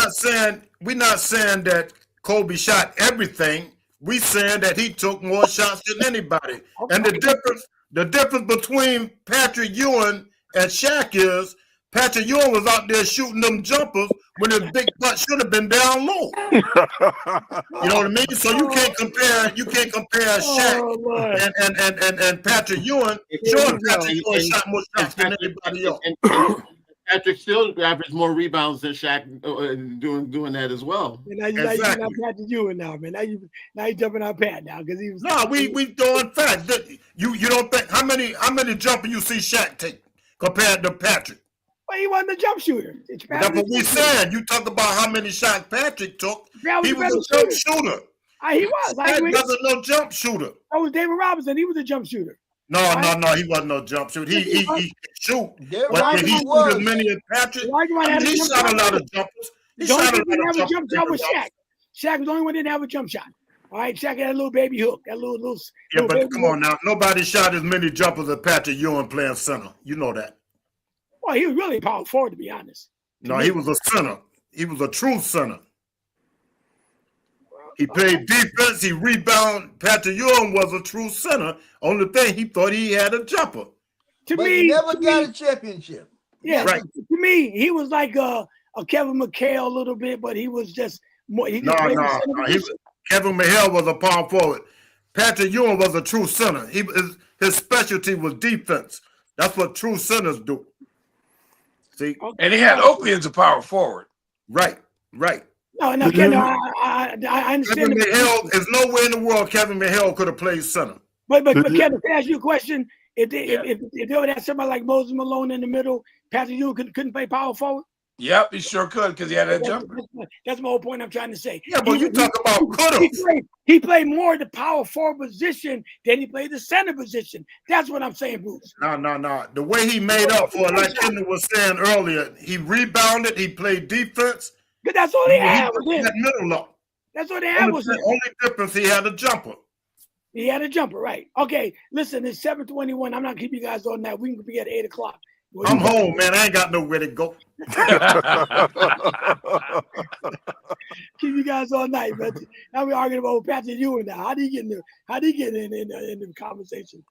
We're not saying that Kobe shot everything. We saying that he took more shots than anybody. Okay. And the difference between Patrick Ewing and Shaq is Patrick Ewing was out there shooting them jumpers when his big butt should have been down low. You know what I mean? So you can't compare Shaq and Patrick Ewing. Sure, Patrick Ewing shot more shots than anybody else. And Patrick still averaged more rebounds than Shaq doing that as well. And now you're not Patrick Ewing now, man. Now you jumping on Pat now because he was. No, we doing facts. You don't think how many jumpers you see Shaq take compared to Patrick? But he wasn't a jump shooter. That's what we said. You talk about how many shots Patrick took. Brad was He a was better a jump shooter. He was. I That agree. wasn't no jump shooter. That was David Robinson. He was a jump shooter. No, he wasn't no jump shooter. He could shoot, Derrick but did he Robinson shoot as was. many as Patrick? Olajuwon had a He jump shot a shot. lot of jumpers. He The only shot a one that didn't lot have of a jump shot was Shaq. Shaq was the only one that didn't have a jump shot. All right, Shaq had a little baby hook. That little Yeah, little but baby come hook. on now. Nobody shot as many jumpers as Patrick Ewing playing center. You know that. Well, he was really power forward, to be honest. No, he was a center. He was a true center. He played defense. He rebounded. Patrick Ewing was a true center. Only thing, he thought he had a jumper. To But me, he never got a championship. yeah. Right. To me, he was like a Kevin McHale a little bit, but he was just more. He just played the center position. Kevin McHale was a power forward. Patrick Ewing was a true center. His specialty was defense. That's what true centers do. See? And he had Oakley as a power forward. Right. No, Ken, I understand. Kevin McHale, there's no way in the world Kevin McHale could have played center. But Kevin, can I ask you a question? If they would have somebody like Moses Malone in the middle, Patrick Ewing couldn't play power forward. Yep, he sure could because he had that jumper. That's my whole point I'm trying to say. Yeah, but you talk about could have. He played more the power forward position than he played the center position. That's what I'm saying, Bruce. No. The way he made up for it, like Kendall was saying earlier, he rebounded, he played defense. But that's all they had was him. That middle up. That's all they had was him. Only difference, he had a jumper. He had a jumper, right? Okay, listen, it's 7:21. I'm not keeping you guys all night. We can be at 8 o'clock. I'm home, man. I ain't got nowhere to go. Keep you guys all night, but now we're arguing about Patrick Ewing now. How do you get in the conversation?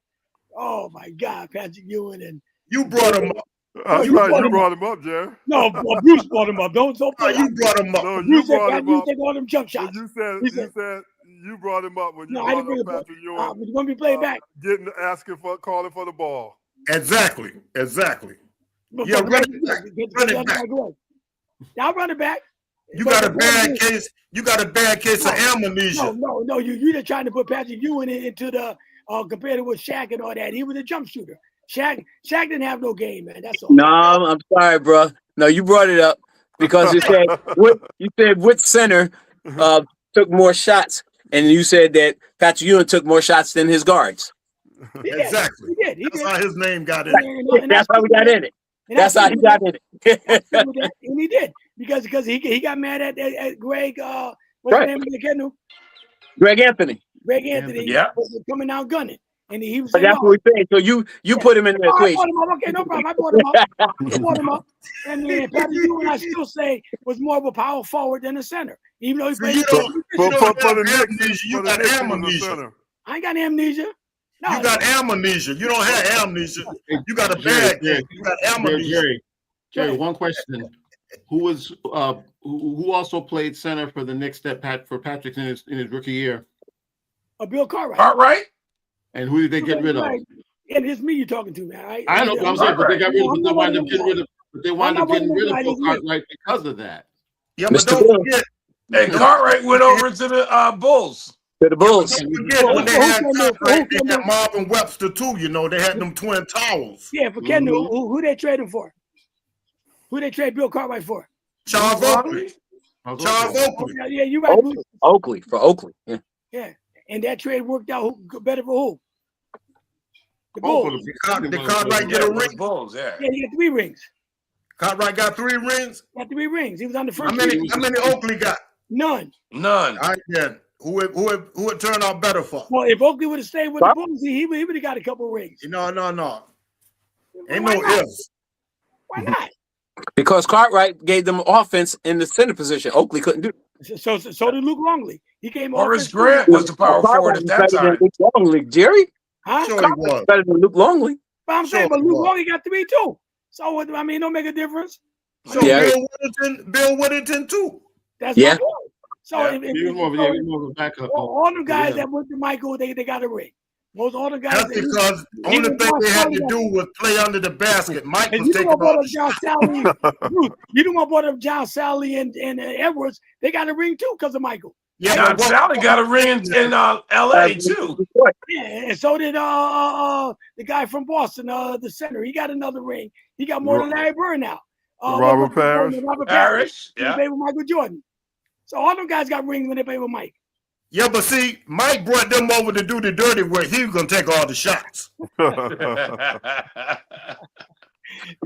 Oh my God, Patrick Ewing and you brought him up. That's right. You brought him up, Jerry. no, Bruce brought him up. Don't No, you brought him up. No, you Bruce said, brought him you up. take all them jump shots. You said you brought him up when you No, I didn't brought bring up it Patrick up. Ewing. You want me to play it back? Calling for the ball. Exactly. But Yeah, run it back. I'll run it back. You got a bad case. You got a bad case of amnesia. No. You're just trying to put Patrick Ewing into the compared to with Shaq and all that. He was a jump shooter. Shaq didn't have no game, man. That's all. No, I'm sorry, bro. No, you brought it up because you said which center took more shots, and you said that Patrick Ewing took more shots than his guards. Exactly. He did. That's how his name got in. That's how we got in it. That's how he got in it. And he did because he got mad at Greg. What's Right. his name again? Greg Anthony. Greg Anthony. Yeah. Was coming out gunning, and he was. But that's what we saying. So you put him in the I equation. brought him up. Okay, no problem. I brought him up. And then Patrick Ewing, I still say, was more of a power forward than a center. Even though he played. You For the amnesia. Knicks, You for the got Knicks, he was a amnesia. center. I ain't got amnesia. No, You got amnesia. You don't have amnesia. You got a bad case. You got amnesia. Jerry, one question: Who was who also played center for the Knicks for Patrick in his rookie year? Bill Cartwright. Cartwright? And who did they get rid of? And it's me you're talking to, man. Right? I know what I'm saying, but they got rid of. But they wound up getting rid of. But they wound up getting rid of Bill Cartwright Cartwright because of that. Yeah, but Mr. don't Bill. forget. And Cartwright went over to the Bulls. To the Bulls. Don't forget when they had Cartwright, they had Marvin Webster too. You know, they had them twin towers. Yeah, for Kendall, who they traded for? Who they trade Bill Cartwright for? Charles Oakley. Charles Oh, Oakley. yeah, you're right. Bruce. Oakley. Yeah. Yeah, and that trade worked out better for who? The Bulls. Did Cartwright get a ring? Bulls, yeah. Yeah, he got 3 rings. Cartwright got 3 rings. He got 3 rings. He was on the first. How many Oakley got? None. None. I did. Who it turned out better for? Well, if Oakley would have stayed with the Bulls, he would have got a couple rings. No. Ain't Why no not? ifs. Why not? Because Cartwright gave them offense in the center position. Oakley couldn't do it. So did Luke Longley. He came Horace offense Grant too. was the power forward at that time. Luke Longley, Jerry. Huh? Sure he was. Better than Luke Longley. But I'm saying, Sure but he Luke was. Longley got 3 too. So I mean, it don't make a difference. So Yeah. Bill Whittington too. That's Yeah. my point. So Yeah. if He was more of a backup. all the guys Yeah. that went to Michael, they got a ring. Most all the guys. That's because only thing they had to do was play under the basket. Mike And was you taking don't want all to John Sally. You don't want to John Sally and Edwards. They got a ring too because of Michael. Yeah, John but what, Sally got a ring in L.A. too. Yeah, and so did the guy from Boston, the center. He got another ring. He got more than Larry Bird now. Robert Parrish. Robert Parrish, He yeah. played with Michael Jordan. So all them guys got rings when they played with Mike. yeah, but see, Mike brought them over to do the dirty work. He was gonna take all the shots. You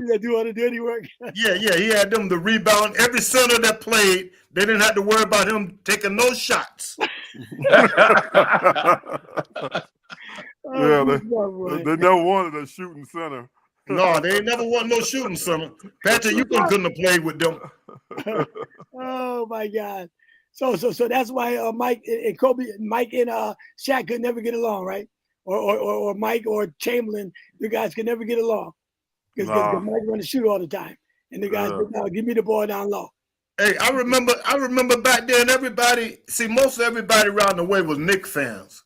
gotta do all the dirty work. Yeah, he had them to rebound. Every center that played, they didn't have to worry about him taking no shots. Yeah, they never wanted a shooting center. No, they ain't never won no shooting center. Patrick, you couldn't have played with them. Oh my God. So that's why Mike and Kobe, Mike and Shaq could never get along, right? Or Mike or Chamberlain, the guys could never get along because Mike want to shoot all the time, and the guys said, "No, give me the ball down low." Hey, I remember back then. Most everybody around the way was Knicks fans,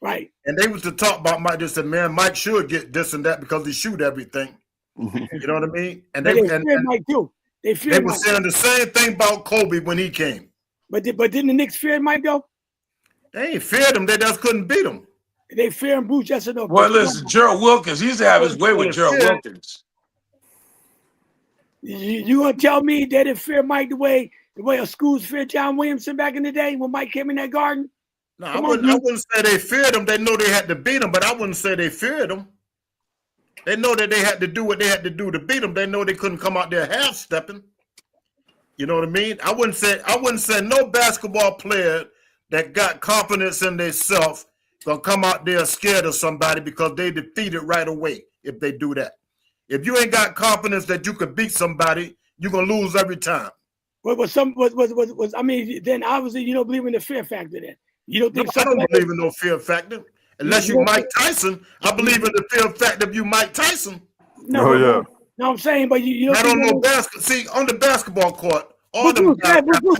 right? And they was to talk about Mike. They said, "Man, Mike should get this and that because he shoot everything." You know what I mean? And they feared Mike too. They were saying the same thing about Kobe when he came. But didn't the Knicks fear Mike though? They ain't feared him. They just couldn't beat him. They fear him, Bruce. Yes or no? Well, listen, Gerald Wilkins. He used to have his way with Gerald Wilkins. You gonna tell me they didn't fear Mike the way a schools feared John Williamson back in the day when Mike came in that garden? No, I wouldn't say they feared him. They know they had to beat him, but I wouldn't say they feared him. They know that they had to do what they had to do to beat him. They know they couldn't come out there half stepping. You know what I mean? I wouldn't say no basketball player that got confidence in themselves gonna come out there scared of somebody because they defeated right away if they do that. If you ain't got confidence that you could beat somebody, you're gonna lose every time. I mean, then obviously you don't believe in the fear factor then. You don't think I don't believe in no fear factor. Unless you Mike Tyson. I believe in the fear factor of you Mike Tyson. No, I'm saying, but you don't I don't know basketball. See, on the basketball court, all them guys. Bruce,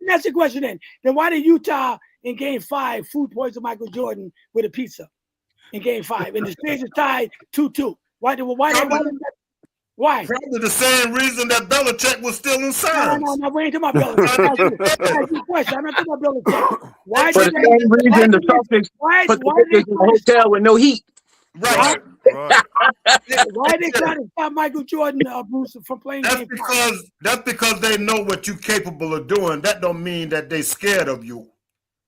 that's the question then. Then why did Utah in Game 5 food poison Michael Jordan with a pizza in Game 5? And the series is tied 2-2. Why? Probably the same reason that Belichick was still in science. No, we ain't talking about Belichick. I'm not talking about Belichick. Why for the same reason the Celtics put the Lakers in the hotel with no heat. Right. Why they try to stop Michael Jordan, Bruce, from playing? That's because they know what you're capable of doing. That don't mean that they scared of you.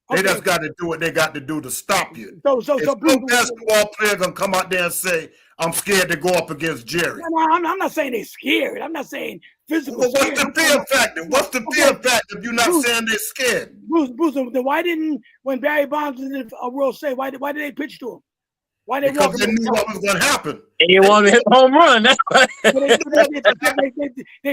They just got to do what they got to do to stop you. So no basketball player gonna come out there and say, "I'm scared to go up against Jerry." No, I'm not saying they're scared. I'm not saying physical. Well, what's the fear factor? What's the fear factor if you're not saying they're scared? Bruce, then why didn't when Barry Bonds was in the World Series? Why did they pitch to him? Why they because they knew what was going to happen. And you want to hit a home run. That's why. They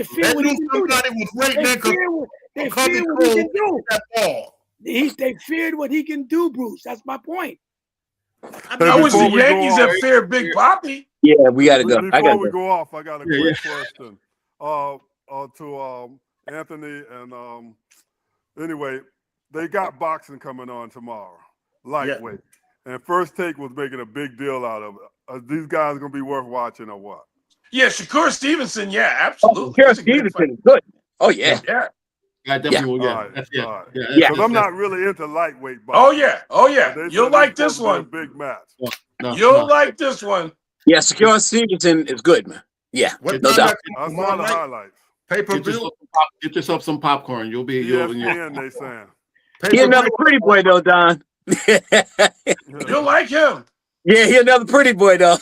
fear what he can do. They fear what he can do. That ball. They feared what he can do, Bruce. That's my point. I was the Yankees that feared Big Papi. Yeah, we got to go. Before we go off, I got a quick question to Anthony. And anyway, they got boxing coming on tomorrow, lightweight. And First Take was making a big deal out of it. Are these guys going to be worth watching or what? Yeah, Shakur Stevenson. Yeah, absolutely. Shakur Stevenson is good. Oh, yeah. Yeah. I definitely will. Yeah. Because I'm not really into lightweight boxing. Oh yeah. You'll like this one. Big match. You'll like this one. Yeah, Shakur Stevenson is good, man. Yeah, no doubt. I saw the highlights. Pay-per-view. Get yourself some popcorn. You'll be. ESPN, they saying. He another pretty boy though, Don. You'll like him. Yeah, he another pretty boy though.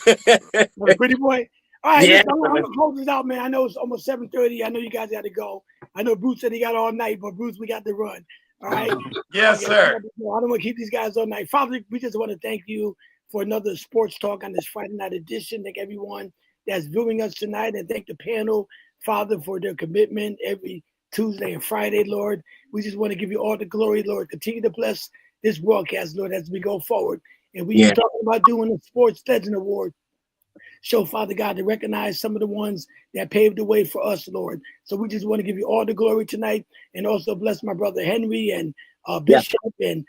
Pretty boy. All right, yeah. I'm gonna close this out, man. I know it's almost 7:30. I know you guys got to go. I know Bruce said he got all night, but Bruce, we got to run. All right. Yes, sir. I don't want to keep these guys all night. Father, we just want to thank you for another sports talk on this Friday night edition. Thank everyone that's viewing us tonight, and thank the panel, Father, for their commitment every Tuesday and Friday, Lord. We just want to give you all the glory, Lord. Continue to bless this broadcast, Lord, as we go forward. And we are talking about doing the Sports Legend Award show, Father God, to recognize some of the ones that paved the way for us, Lord. So we just want to give you all the glory tonight, and also bless my brother Henry and Bishop and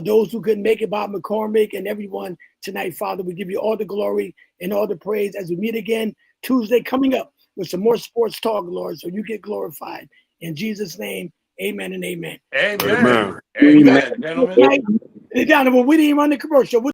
those who couldn't make it, Bob McCormick and everyone tonight, Father. We give you all the glory and all the praise as we meet again Tuesday coming up with some more sports talk, Lord, so you get glorified. In Jesus' name, Amen and amen. Amen. Amen. Amen, gentlemen. Donovan, we didn't even run the commercial.